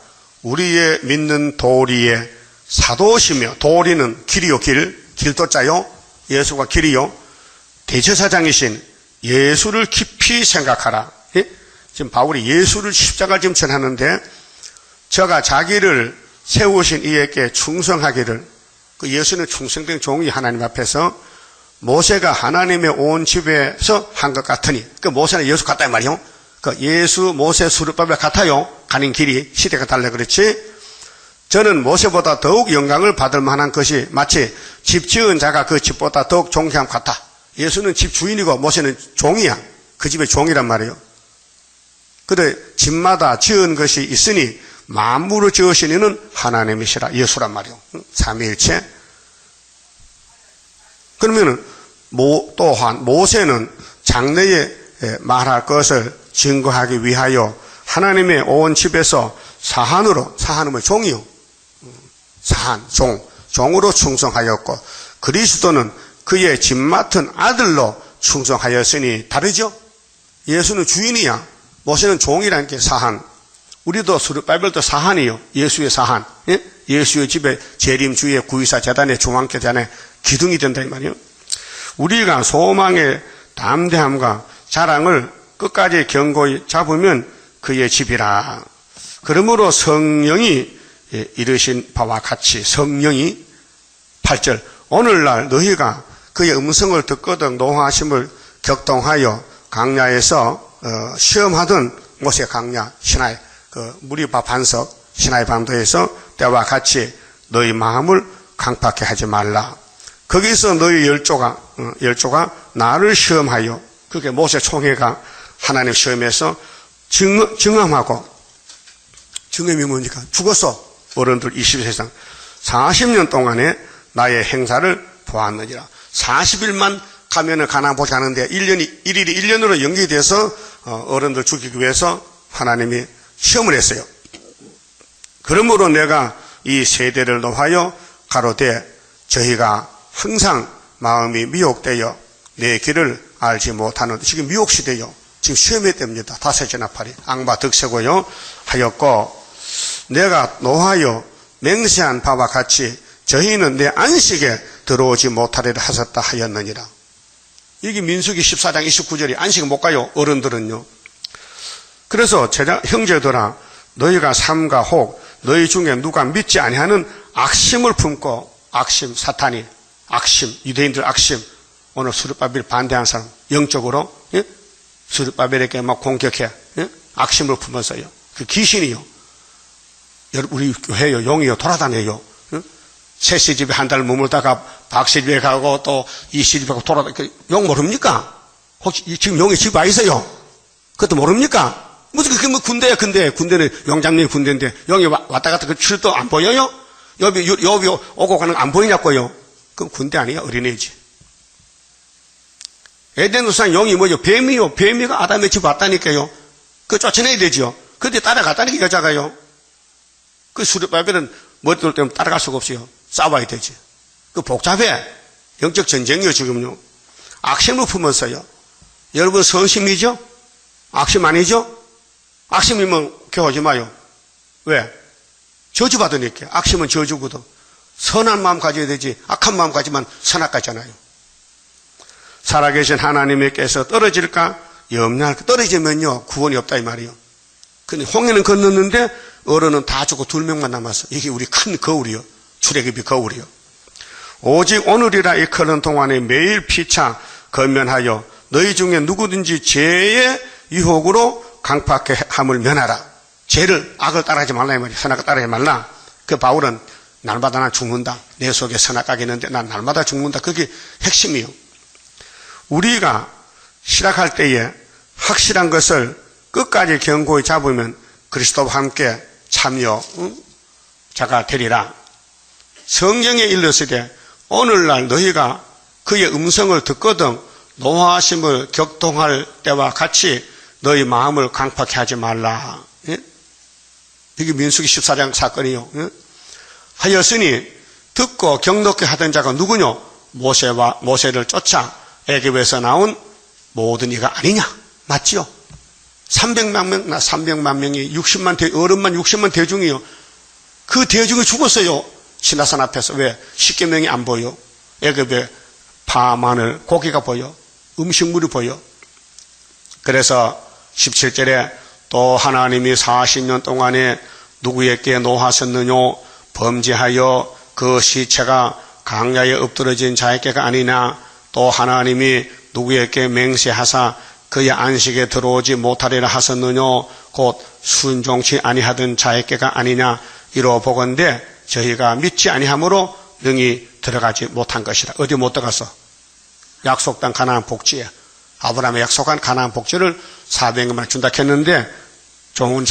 우리의 믿는 도리에 사도시며 도리는 길이요 길도자요 예수가 길이요 대제사장이신 예수를 깊이 생각하라. 예? 지금 바울이 예수를 십자가를 지금 전하는데 저가 자기를 세우신 이에게 충성하기를 그 예수는 충성된 종이 하나님 앞에서 모세가 하나님의 온 집에서 한 것 같으니 그 모세는 예수 같다 이 말이요. 그 예수 모세 수르바벨 같아요. 가는 길이 시대가 달라 그렇지. 저는 모세보다 더욱 영광을 받을 만한 것이 마치 집 지은 자가 그 집보다 더욱 존귀함 같다. 예수는 집 주인이고 모세는 종이야. 그 집의 종이란 말이에요. 그래 집마다 지은 것이 있으니 만물을 지으신 이는 하나님이시라. 예수란 말이에요. 삼위일체. 그러면은 또한 모세는 장래에 말할 것을 증거하기 위하여 하나님의 온 집에서 사한은 종이요. 사한, 종으로 충성하였고 그리스도는 그의 집 맡은 아들로 충성하였으니 다르죠? 예수는 주인이야. 모세는 종이라는 게 사한. 우리도 수르바벨도 사한이요. 예수의 사한. 예? 예수의 집에 재림주의 구의사 재단의 중앙교 재단의 기둥이 된다 이 말이에요. 우리가 소망의 담대함과 자랑을 끝까지 견고히 잡으면 그의 집이라. 그러므로 성령이 이르신 바와 같이 성령이 8절 오늘날 너희가 그의 음성을 듣거든 노하심을 격동하여 강야에서 시험하던 모세 강야 시나이 그 무리바 반석 시나이 반도에서 때와 같이 너희 마음을 강팍해 하지 말라. 거기서 너희 열조가 나를 시험하여 그게 모세 총회가 하나님 시험에서 증험하고 증험이 뭡니까? 죽었어. 어른들 20세상 40년 동안에 나의 행사를 보았느니라. 40일만 가면은 가나안 보지 않는데 1일이 1년으로 연기돼서 어른들 죽이기 위해서 하나님이 시험을 했어요. 그러므로 내가 이 세대를 노하여 가로되 저희가 항상 마음이 미혹되어 내 길을 알지 못하는 지금 미혹시대요. 지금 시험의 때입니다. 다섯째 나팔이 앙바 득세고요 하였고 내가 노하여 맹세한 바와 같이 저희는 내 안식에 들어오지 못하리라 하셨다 하였느니라. 이게 민수기 14장 29절이 안식에 못 가요. 어른들은요. 그래서 형제들아 너희가 삼가 혹 너희 중에 누가 믿지 아니하는 악심을 품고 악심 사탄이 악심 유대인들 악심 오늘 수르바벨 반대한 사람 영적으로 예? 수르바벨에게 막 공격해 예? 악심을 품어서요. 그 귀신이요. 우리 교회요 용이요 돌아다녀요. 응? 새씨 집에 한 달 머물다가 박씨 집에 가고 또 이씨 집에 가고 돌아다니고 용 모릅니까? 혹시 지금 용이 집에 와 있어요? 그것도 모릅니까? 무슨 그게 뭐 군대야 군대는 용장님 군대인데 용이 왔다 갔다 그 출도 안 보여요? 여비 오고 가는 거 안 보이냐고요? 그럼 군대 아니야 어린애지. 에덴 우산 용이 뭐죠? 뱀이요. 뱀이가 아담의 집 왔다니까요. 그 쫓아내야 되죠. 그런데 따라갔다니까 여자가요. 그 수르바벨은 머리들 때문에 따라갈 수가 없어요. 싸워야 되지. 그 복잡해. 영적 전쟁이요 지금요. 악심을 품었어요. 여러분 선심이죠? 악심 아니죠? 악심이면 교하지 마요. 왜? 저주받으니까. 악심은 저주거든. 선한 마음 가져야 되지. 악한 마음 가지만 선악가잖아요. 살아계신 하나님께서 떨어질까? 염려할까? 떨어지면요 구원이 없다 이 말이에요. 근데 홍해는 건넜는데 어른은 다 죽고 2명만 남았어. 이게 우리 큰 거울이요. 출애굽이 거울이요. 오직 오늘이라 이끄는 동안에 매일 피차 건면하여 너희 중에 누구든지 죄의 유혹으로 강팍함을 면하라. 죄를 악을 따라하지 말라 이 말이야. 선악을 따라하지 말라. 그 바울은 날마다 난 죽는다. 내 속에 선악각이 있는데 난 날마다 죽는다. 그게 핵심이요. 우리가 시작할 때에 확실한 것을 끝까지 견고히 잡으면 그리스도와 함께 참여자가 되리라. 성경에 일렀으되 오늘날 너희가 그의 음성을 듣거든 노하심을 격동할 때와 같이 너희 마음을 강팍해 하지 말라. 예? 이게 민수기 14장 사건이요. 예? 하였으니 듣고 경록게 하던 자가 누구뇨? 모세를 쫓아 애굽에서 나온 모든 이가 아니냐? 맞지요? 300만 명이 60만 어른만 60만 대중이요. 그 대중이 죽었어요. 신화산 앞에서 왜 십계명이 안 보여? 애굽의 파, 마늘, 고기가 보여. 음식물이 보여. 그래서 17절에 또 하나님이 40년 동안에 누구에게 노하셨느냐? 범죄하여 그 시체가 강야에 엎드러진 자에게가 아니냐? 또 하나님이 누구에게 맹세하사 그의 안식에 들어오지 못하리라 하셨느냐? 곧 순종치 아니하던 자에게가 아니냐? 이로 보건대 저희가 믿지 아니함으로 능히 들어가지 못한 것이라. 어디 못 들어갔어? 약속 땅 가나안 복지에. 아브라함의 약속한 가나안 복지를 400년만 준다 했는데 좋은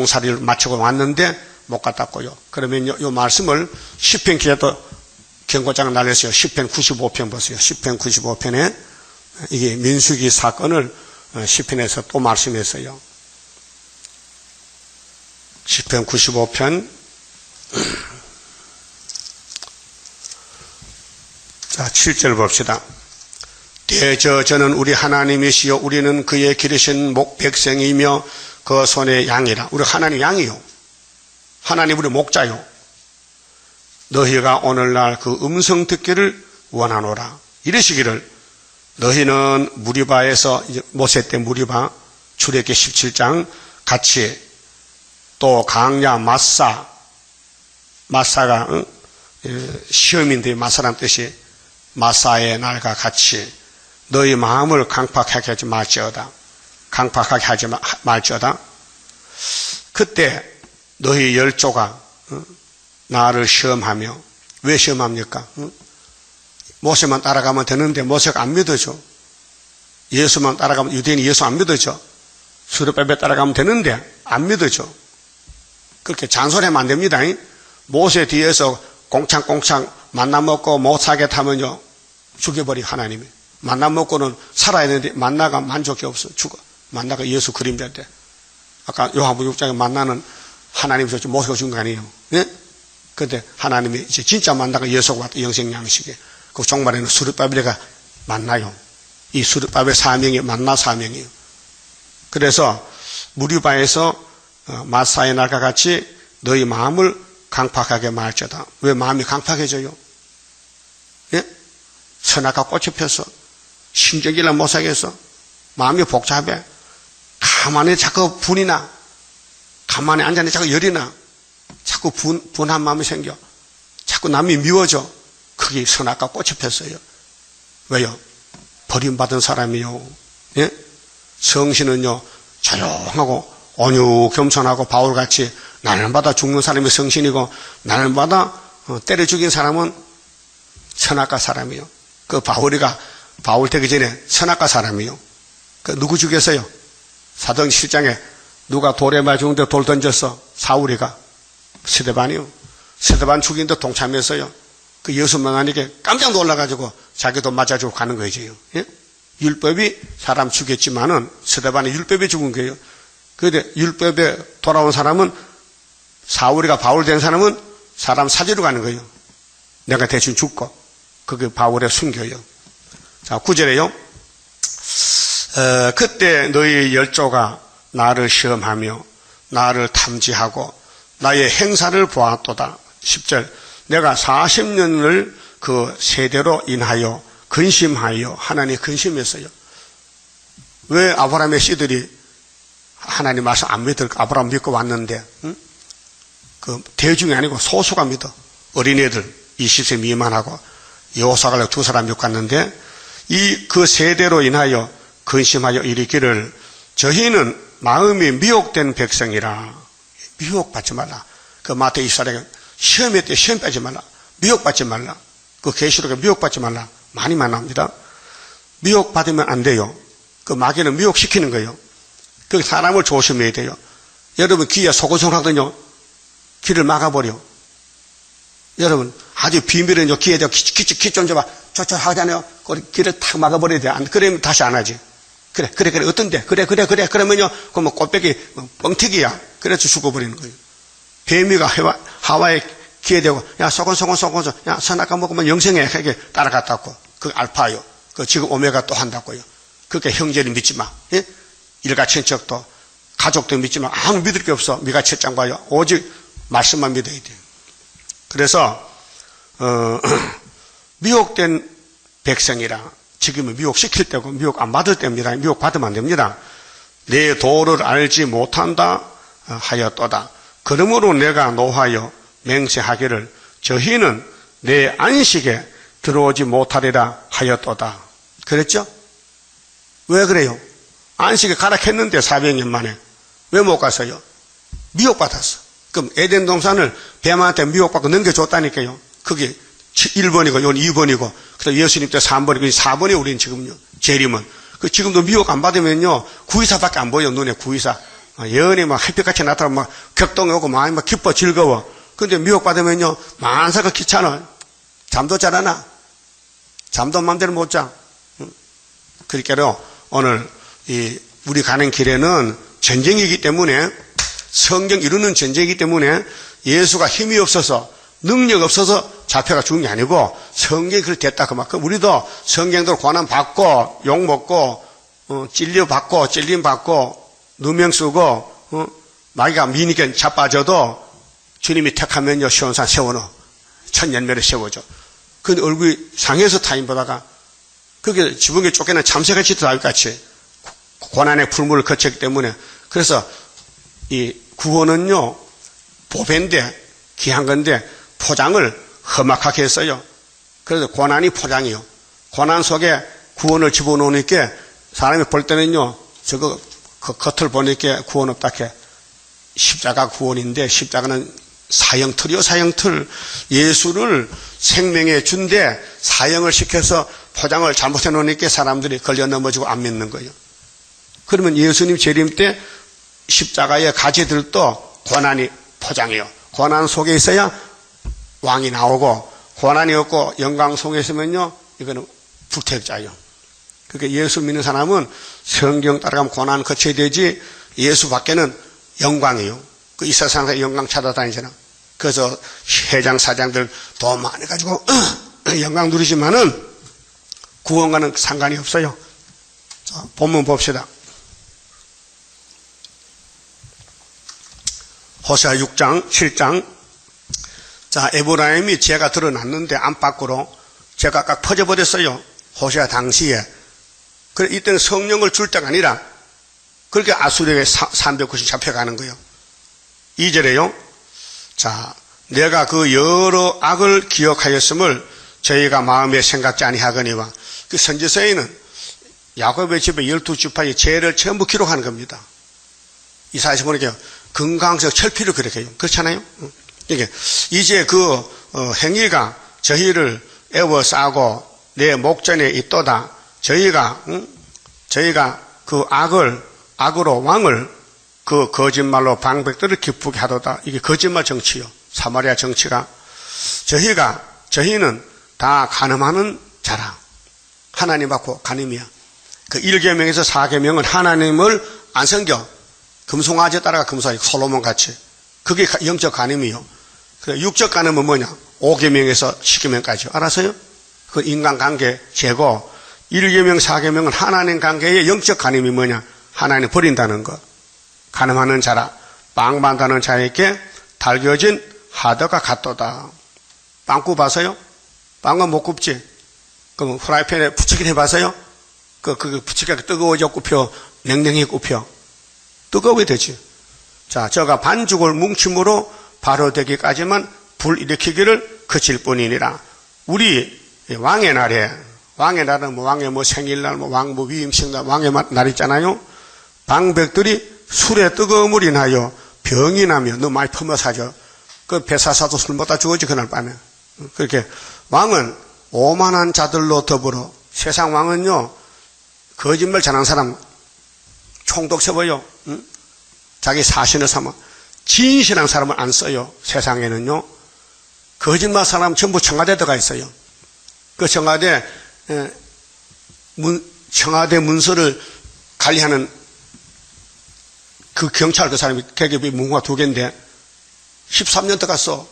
살이를 마치고 왔는데 못 갔다고요. 그러면 요 말씀을 시편 기자도 경고장을 날렸어요. 시편 95편 보세요. 시편 95편에 이게 민수기 사건을 시편에서 또 말씀했어요. 시편 95편 자 7절 봅시다. 대저 저는 우리 하나님이시여 우리는 그의 기르신 백성이며 그 손의 양이라. 우리 하나님 양이요. 하나님 우리 목자요. 너희가 오늘날 그 음성 듣기를 원하노라. 이르시기를 너희는 무리바에서 모세 때 무리바 출애굽기 17장 같이 또 강야 마사가 시험인데 마사란 뜻이 마사의 날과 같이 너희 마음을 강팍하게 하지 말지어다. 강팍하게 하지 말지어다. 그때 너희 열조가 나를 시험하며. 왜 시험합니까? 모세만 따라가면 되는데 모세가 안 믿어져. 예수만 따라가면 유대인이 예수 안 믿어져. 수르바벨 따라가면 되는데 안 믿어져. 그렇게 잔소리하면 안 됩니다. 모세 뒤에서 공창공창 만나 먹고 못 사겠다면요 죽여버리. 하나님이 만나 먹고는 살아야 되는데 만나가 만족이 없어. 죽어. 만나가 예수 그림자인데 아까 요한복음 6장에 만나는 하나님께서 모세가 죽은 거 아니에요. 예? 근데 하나님이 이제 진짜 만나가 예수가 왔다. 영생 양식에. 그 종말에는 수르바벨가 만나요. 이 수르바벨 사명이 만나 사명이에요. 그래서 무리바에서 마사의 날과 같이 너희 마음을 강팍하게 말지어다. 왜 마음이 강팍해져요? 예? 선악과 꽃이 폈어. 심정이나 못 사겠어. 마음이 복잡해. 가만히 자꾸 분이 나. 가만히 앉아있는데 자꾸 열이 나. 자꾸 분한 마음이 생겨. 자꾸 남이 미워져. 그게 선악과 꽃이 폈어요. 왜요? 버림받은 사람이요. 예? 성신은요, 조용하고 온유 겸손하고 바울같이 날마다 죽는 사람이 성신이고 날마다 때려 죽인 사람은 선악과 사람이요. 그 바울 되기 전에 선악과 사람이요. 그 누구 죽였어요? 사도행 7장에 누가 돌에 맞아 죽는데 돌 던졌어? 사울이가. 스데반이요. 스데반 죽인데 동참했어요. 그 예수 만나니까 깜짝 놀라가지고 자기도 맞아주고 가는 거죠. 예? 율법이 사람 죽였지만은 스데반이 율법에 죽은 거예요. 그런데 율법에 돌아온 사람은 사울이가 바울 된 사람은 사람 사지로 가는 거예요. 내가 대신 죽고. 그게 바울의 순교예요. 자, 9절에요. 그때 너희 열조가 나를 시험하며 나를 탐지하고 나의 행사를 보았도다. 10절. 내가 40년을 그 세대로 인하여 근심하여. 하나님 근심했어요. 왜 아브라함의 씨들이 하나님 말씀 안 믿을까? 아브라함 믿고 왔는데, 응? 그 대중이 아니고 소수가 믿어. 어린애들 20세 미만하고 여호사갈로 두 사람 믿고 갔는데 그 세대로 인하여 근심하여 이르기를 저희는 마음이 미혹된 백성이라. 미혹받지 말라. 그 마태 24장에 시험에 때 시험 빼지 말라. 미혹받지 말라. 그 계시록에 미혹받지 말라. 많이 만납니다. 미혹받으면 안 돼요. 그 마귀는 미혹시키는 거예요. 그 사람을 조심해야 돼요. 여러분 귀에 소곤소곤하거든요. 귀를 막아버려. 여러분 아주 비밀은요. 귀에다 귀 좀 줘봐. 저쪽 하잖아요. 귀를 탁 막아버려야 돼. 그러면 다시 안 하지. 그래 어떤데? 그래 그러면요. 그러면 꽃배기 뻥튀기야. 그래서 죽어버리는 거예요. 뱀이가 하와의 귀에 대고 야 소곤소곤 야 선악과 먹으면 영생해. 이렇게 따라갔다고. 그 알파요. 그 지금 오메가 또 한다고요. 그렇게 형제를 믿지 마. 예? 일가친척도 가족도 믿지 마. 아무 믿을 게 없어. 미가 7장 봐요. 오직 말씀만 믿어야 돼. 그래서 미혹된 백성이라 지금은 미혹시킬 때고 미혹 안 받을 때입니다. 미혹 받으면 안 됩니다. 내 도를 알지 못한다 하였도다. 그러므로 내가 노하여 맹세하기를 저희는 내 안식에 들어오지 못하리라 하였도다. 그랬죠? 왜 그래요? 안식에 가락했는데 400년 만에 왜 못 갔어요? 미혹받았어. 그럼 에덴 동산을 뱀한테 미혹받고 넘겨줬다니까요. 그게 1번이고 이건 2번이고 그래서 예수님 때 3번이고 4번이 우리는 지금요. 재림은. 그 지금도 미혹 안 받으면요. 구의사밖에 안 보여. 눈에 구의사. 예언이 막 햇빛같이 나타나면 막 격동이 오고 마음이 막 기뻐 즐거워. 근데 미혹 받으면요. 만사가 귀찮아. 잠도 잘 안 와. 잠도 마음대로 못 자. 그러니까요. 오늘 우리 가는 길에는 전쟁이기 때문에 성경 이루는 전쟁이기 때문에 예수가 힘이 없어서 능력 없어서 잡혀가 죽은 게 아니고 성경이 그걸 됐다 그 말. 우리도 성경대로 고난 받고 욕 먹고 찔려 받고 찔림 받고 누명 쓰고 마귀가 미니까 자빠져도 주님이 택하면요 시온산 세워놓어 천년멸에 세워줘. 근데 얼굴이 상해서 타인보다가 그게 지붕에 쫓겨난 참새같이 다윗같이 고난의 풀물을 거쳤기 때문에 그래서 이 구원은요 보배인데 귀한 건데 포장을 험악하게 했어요. 그래서 고난이 포장이요. 고난 속에 구원을 집어넣으니까 사람이 볼 때는요 저거 그 겉을 보니까 구원 없다 해. 십자가 구원인데 십자가는 사형틀이요 사형틀. 예수를 생명에 준데 사형을 시켜서 포장을 잘못해 놓으니까 사람들이 걸려 넘어지고 안 믿는 거예요. 그러면 예수님 재림 때 십자가의 가지들도 고난이 포장이요. 고난 속에 있어야 왕이 나오고 고난이 없고 영광 속에 있으면요 이거는 불태자예요. 그러니까 예수 믿는 사람은 성경 따라가면 고난 거쳐야 되지 예수 밖에는 영광이에요. 그 이 세상에서 영광 찾아다니잖아. 그래서 회장 사장들 돈 많이 가지고 영광 누리지만은 구원과는 상관이 없어요. 자, 본문 봅시다. 호세아 6장 7장. 자, 에브라임이 죄가 드러났는데 안팎으로 죄가 깍 퍼져버렸어요. 호세아 당시에. 그래 이때는 성령을 줄 때가 아니라 그렇게 아수르에게 390 잡혀가는 거예요. 2절에요. 자, 내가 그 여러 악을 기억하였음을 저희가 마음에 생각지 아니하거니와. 그 선지서에는 야곱의 집에 12지파의 죄를 전부 기록하는 겁니다. 이사야서 보니까 금강석 철피를 그렇게 해요. 그렇잖아요. 이게 이제 그 행위가 저희를 애워싸고 내 목전에 있도다. 저희가 그 악으로 왕을 그 거짓말로 방백들을 기쁘게 하도다. 이게 거짓말 정치요. 사마리아 정치가. 저희는 다 간음하는 자라. 하나님 받고 간음이야. 그 1계명에서 4계명은 하나님을 안 섬겨. 금송아지에 따라가 금송아지, 솔로몬 같이. 그게 영적 간음이요. 육적 간음은 뭐냐? 5계명에서 10계명까지. 알았어요? 그 인간관계 제고 1계명, 4계명은 하나님 관계의 영적 간음이 뭐냐? 하나님 버린다는 것. 간음하는 자라. 빵 만다는 자에게 달겨진 하더가 같도다. 빵 굽어서요? 빵은 못 굽지. 그럼 후라이팬에 부치긴 해봐서요? 그 부치기가 뜨거워져 굽혀, 냉랭히 굽혀. 뜨거워야 되지. 자, 저가 반죽을 뭉침으로 바로 되기까지만 불 일으키기를 그칠 뿐이니라. 우리 왕의 날에, 왕의 날은 왕의 생일날, 왕 위임식날, 왕의 날 있잖아요. 방백들이 술에 뜨거운 물이 나요. 병이 나면 너 많이 퍼마사죠. 그 배사사도 술 먹다 죽었지, 그날 밤에. 그렇게 왕은 오만한 자들로 더불어 세상 왕은요, 거짓말 잘하는 사람 총독 쳐버요. 응? 자기 사신을 삼아. 진실한 사람을 안 써요. 세상에는요. 거짓말 사람 전부 청와대에 들어가 있어요. 그 청와대 문서를 관리하는 그 경찰 그 사람이 계급이 문과 2개인데 13년 들어갔어.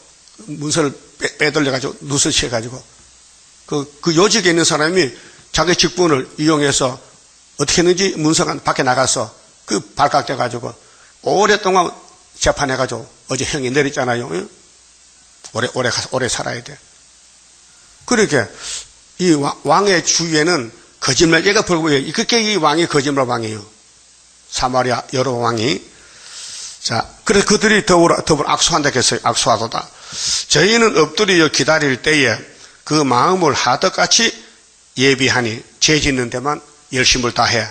문서를 빼돌려가지고 누설 취해가지고 그 요직에 있는 사람이 자기 직분을 이용해서 어떻게 했는지 문서가 밖에 나가서 그 발각돼가지고 오랫동안 재판해가지고 어제 형이 내렸잖아요. 오래 살아야 돼. 그러니까 이 왕의 주위에는 거짓말, 얘가 벌고, 그렇게 이 왕이 거짓말 왕이에요. 사마리아 여러 왕이. 자, 그래서 그들이 더불어 악수한다 했어요. 악수하도다. 저희는 엎드려 기다릴 때에 그 마음을 하듯같이 예비하니 죄 짓는 데만 열심을 다해.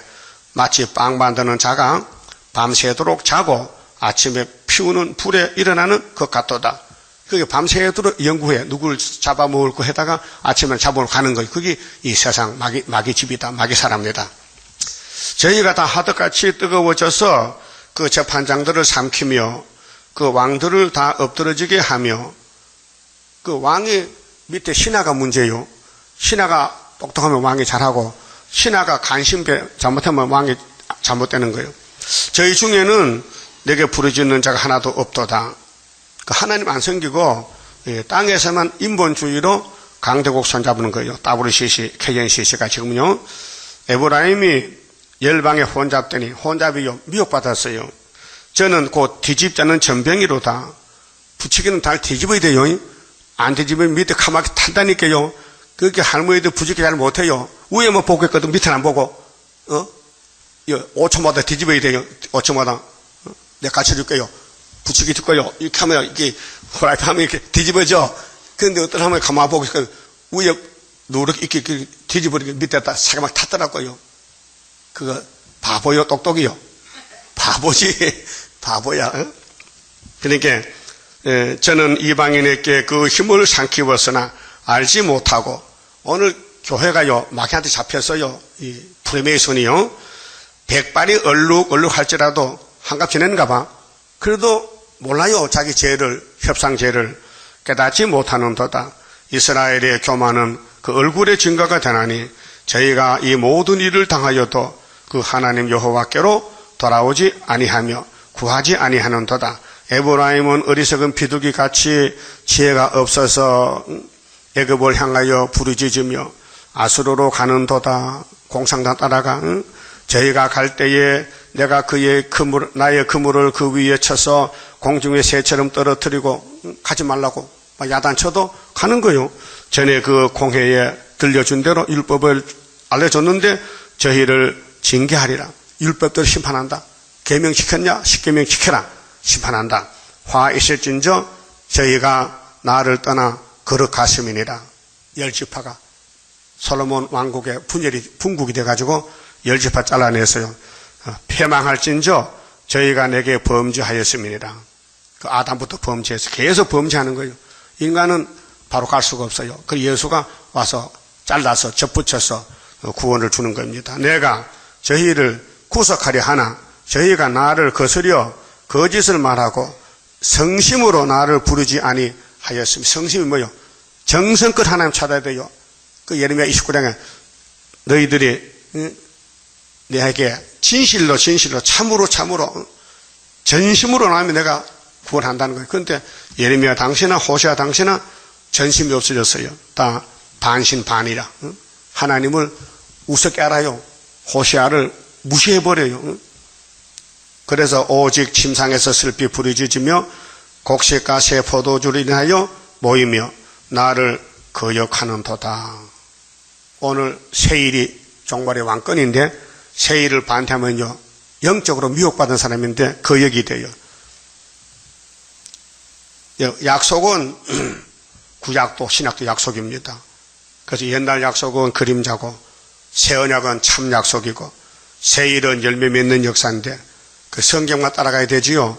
마치 빵 만드는 자가 밤새도록 자고 아침에 피우는 불에 일어나는 것 같도다. 그게 밤새도록 연구해. 누굴 잡아먹을 거 해다가 아침에 잡으러 가는 거예요. 그게 이 세상 마귀 집이다. 마귀 사람이다. 저희가 다 하듯같이 뜨거워져서 그 재판장들을 삼키며 그 왕들을 다 엎드러지게 하며 그 왕이 밑에 신하가 문제요. 신하가 똑똑하면 왕이 잘하고 신하가 간신배 잘못하면 왕이 잘못되는 거예요. 저희 중에는 내게 부르짖는 자가 하나도 없도다. 그 하나님 안 섬기고 땅에서만 인본주의로 강대국 손잡는 거예요. WCC, KNCC가 지금요. 에브라임이 열방에 혼잡되니 혼잡이요 미혹받았어요. 저는 곧 뒤집자는 전병이로다. 부치기는 다 뒤집어야 돼요. 안 뒤집으면 밑에 가만히 탄다니까요. 그렇게 할머니들 부치기 잘 못해요. 위에만 보고 있거든 밑에는 안 보고. 5초마다 뒤집어야 돼요. 5초마다. 내가 가르쳐줄게요. 부치기 듣고요. 이렇게 하면 이렇게 프라이팬 하면 이렇게 뒤집어져. 그런데 어떤 할머니 가만히 보고 있거든. 위에 누렇게 이렇게 뒤집어리게 밑에다 사가막 탔더라고요. 그거 바보요 똑똑이요. 바보지. 바보야. 그러니까 저는 이방인에게 그 힘을 삼키었으나 알지 못하고 오늘 교회가요 마귀한테 잡혔어요. 이 프리메이슨이요. 백발이 얼룩할지라도 한갑 지내는가 봐. 그래도 몰라요. 자기 죄를, 협상 죄를 깨닫지 못하는도다. 이스라엘의 교만은 그 얼굴의 증거가 되나니 저희가 이 모든 일을 당하여도 그 하나님 여호와께로 돌아오지 아니하며 구하지 아니하는도다. 에브라임은 어리석은 비둘기 같이 지혜가 없어서 애굽을 향하여 부르짖으며 아수르로 가는도다. 공상당 따라가. 저희가 갈 때에 내가 나의 그물을 그 위에 쳐서 공중의 새처럼 떨어뜨리고 가지 말라고 야단쳐도 가는 거요. 전에 그 공회에 들려준 대로 율법을 알려줬는데 저희를 징계하리라. 율법대로 심판한다. 계명시켰냐? 십계명 지켜라. 심판한다. 화 있을진저 저희가 나를 떠나 거룩하심이니라. 10지파가 솔로몬 왕국의 분국이 돼가지고 10지파 잘라냈어요. 패망할진저 저희가 내게 범죄하였음이니라. 그 아담부터 범죄해서 계속 범죄하는 거예요. 인간은 바로 갈 수가 없어요. 그 예수가 와서 잘라서 접붙여서 구원을 주는 겁니다. 내가 저희를 구속하려 하나 저희가 나를 거스려 거짓을 말하고 성심으로 나를 부르지 아니하였습니다. 성심이 뭐요? 정성껏 하나님 찾아야 돼요. 그 예레미야 29장에 너희들이 내게 진실로 참으로 전심으로 나면 내가 구원한다는 거예요. 그런데 예레미야 당시나 호세아 당시나 전심이 없어졌어요. 다 반신반의라. 하나님을 우습게 알아요. 호세아를 무시해버려요. 그래서 오직 침상에서 슬피 부르짖으며 곡식과 새 포도주를 인하여 모이며 나를 거역하는도다. 오늘 세일이 종말의 왕권인데 세일을 반대하면요 영적으로 미혹받은 사람인데 거역이 돼요. 약속은 구약도 신약도 약속입니다. 그래서 옛날 약속은 그림자고 새 언약은 참 약속이고 세일은 열매 맺는 역사인데 그 성경만 따라가야 되지요.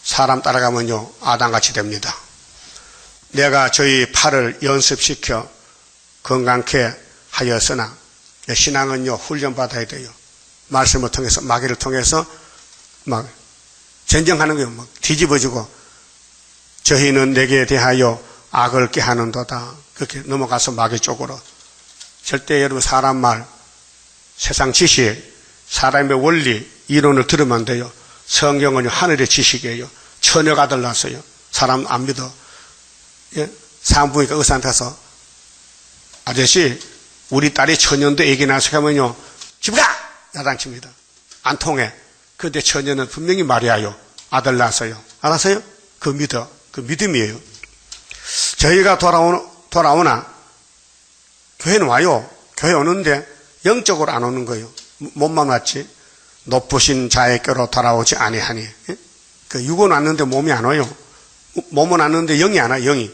사람 따라가면요 아담같이 됩니다. 내가 저희 팔을 연습시켜 건강케 하였으나 신앙은요 훈련받아야 돼요. 말씀을 통해서 마귀를 통해서 막 전쟁하는 거예요. 막 뒤집어지고 저희는 내게 대하여 악을 꾀하는도다. 그렇게 넘어가서 마귀 쪽으로. 절대 여러분 사람 말, 세상 지식, 사람의 원리, 이론을 들으면 안 돼요. 성경은 하늘의 지식이에요. 처녀가 들났어요. 사람 안 믿어. 예? 산부인과 의사한테 가서 아저씨 우리 딸이 처녀인데 애기 낳아서 하면요 집가! 야단칩니다. 안 통해. 그런데 처녀는 분명히 마리아요. 아들 낳았어요. 알았어요? 그 믿어. 그 믿음이에요. 저희가 돌아오나 교회는 와요. 교회 오는데 영적으로 안 오는 거예요. 몸만 왔지 높으신 자에게로 돌아오지 아니하니. 그 육은 왔는데 몸이 안 와요. 몸은 왔는데 영이 안 와. 영이.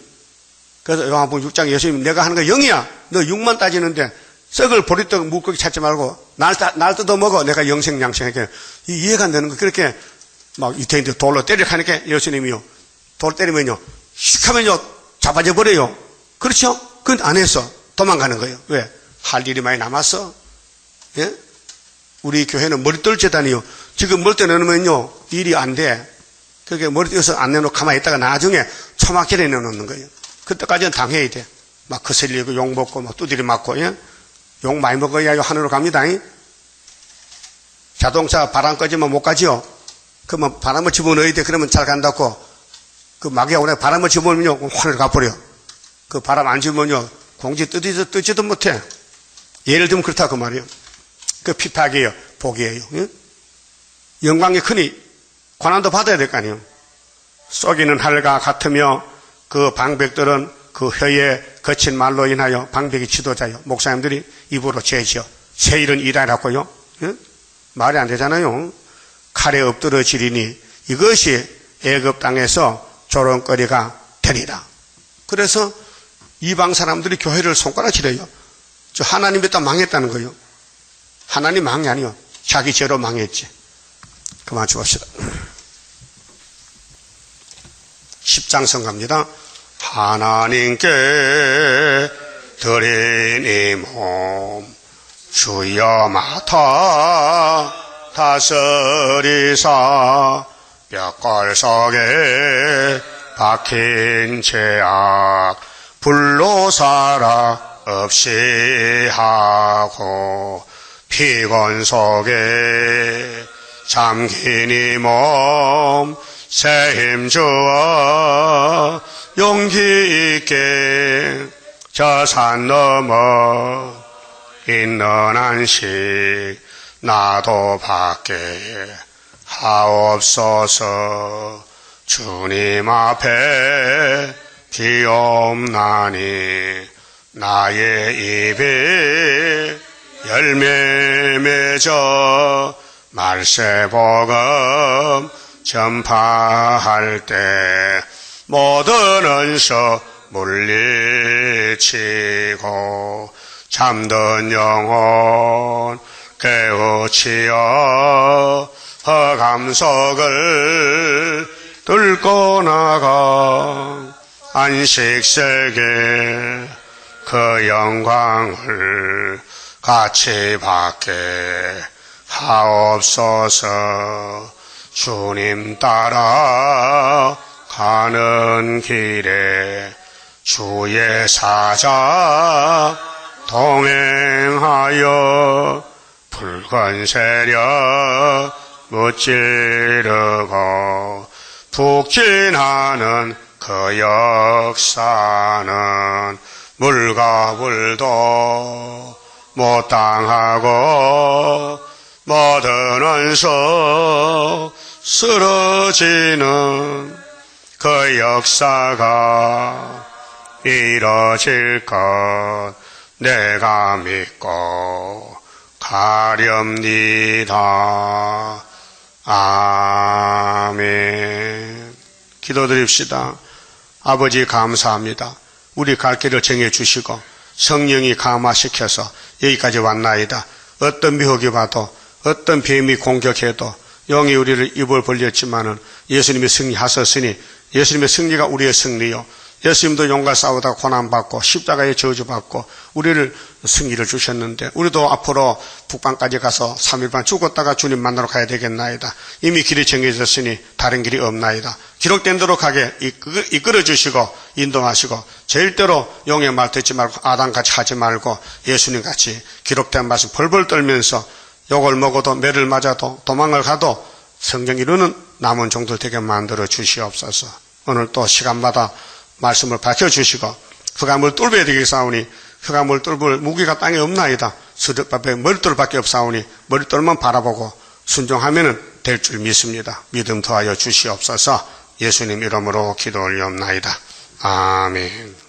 그래서 요한복음 6장 예수님 내가 하는 거 영이야. 너 육만 따지는데 썩을 보리떡 물고기 찾지 말고 날 뜯어먹어. 내가 영생 양생하게. 이해가 안 되는 거. 그렇게 막 유태인들 돌로 때리려 하니까 예수님이요. 돌 때리면요. 휙 하면요. 잡아져 버려요. 그렇죠? 그건 안 했어. 도망가는 거예요. 왜? 할 일이 많이 남았어. 예? 우리 교회는 머리떨 재단이요. 지금 머리떨 내놓으면요. 일이 안 돼. 그렇게 머리떨어서 안 내놓고 가만히 있다가 나중에 초막절에 내놓는 거예요. 그때까지는 당해야 돼. 막 거슬리고 욕 먹고 막 두드리 맞고, 예? 욕 많이 먹어야 하늘로 갑니다. 자동차 바람 꺼지면 못 가지요. 그러면 바람을 집어넣어야 돼. 그러면 잘 간다고. 그 마귀가 오늘 바람을 집어넣으면요. 하늘로 가버려. 그 바람 안 집으면요. 공지 뜨지도 못해. 예를 들면 그렇다 그 말이에요. 그 피파기예요. 복이에요. 예? 영광이 크니 고난도 받아야 될 거 아니에요. 쏘기는 하늘과 같으며 그 방백들은 그 혀에 거친 말로 인하여 방백이 지도자요. 목사님들이 입으로 죄지어. 새 일은 일하라고요. 예? 말이 안 되잖아요. 칼에 엎드러지리니 이것이 애굽 땅에서 조롱거리가 되리라. 그래서 이방 사람들이 교회를 손가락질해요. 저 하나님 믿다 망했다는 거예요. 하나님 망이 아니요. 자기 죄로 망했지. 그만 줍시다. 10장선 갑니다. 하나님께 드린 이 몸 주여 맡아 다스리사 뼈골 속에 박힌 죄악 불로 살아 없이 하고 피곤 속에 잠긴 이 몸 새 힘 주어 용기 있게 저 산 넘어 있는 안식 나도 받게 하옵소서. 주님 앞에 비옵나니 나의 입에 열매 맺어 말세복음 전파할 때 모든 은서 물리치고 잠든 영혼 깨우치어 흑암 속을 뚫고 나가 안식세계 그 영광을 같이 받게 하옵소서. 주님 따라 가는 길에 주의 사자 동행하여 붉은 세력 무찌르고 북진하는 그 역사는 물과 불도 못 당하고 모든 원수 쓰러지는 그 역사가 이뤄질 것 내가 믿고 가렵니다. 아멘. 기도드립시다. 아버지 감사합니다. 우리 갈 길을 정해주시고 성령이 감화시켜서 여기까지 왔나이다. 어떤 미혹이 와도 어떤 뱀이 공격해도 영이 우리를 입을 벌렸지만은 예수님이 승리하셨으니 예수님의 승리가 우리의 승리요. 예수님도 용과 싸우다가 고난받고 십자가에 저주받고 우리를 승리를 주셨는데 우리도 앞으로 북방까지 가서 3일반 죽었다가 주님 만나러 가야 되겠나이다. 이미 길이 정해졌으니 다른 길이 없나이다. 기록된 대로 가게 이끌어 주시고 인도하시고 절대로 용의 말 듣지 말고 아담같이 하지 말고 예수님같이 기록된 말씀 벌벌 떨면서 욕을 먹어도 매를 맞아도 도망을 가도 성경 이루는 남은 종들 되게 만들어 주시옵소서. 오늘 또 시간마다 말씀을 밝혀주시고 흑암을 뚫어야 되겠사오니 흑암을 뚫을 무기가 땅에 없나이다. 수렵밥에 머릿돌밖에 없사오니 머릿돌만 바라보고 순종하면 될 줄 믿습니다. 믿음 더하여 주시옵소서. 예수님 이름으로 기도 올리옵나이다. 아멘.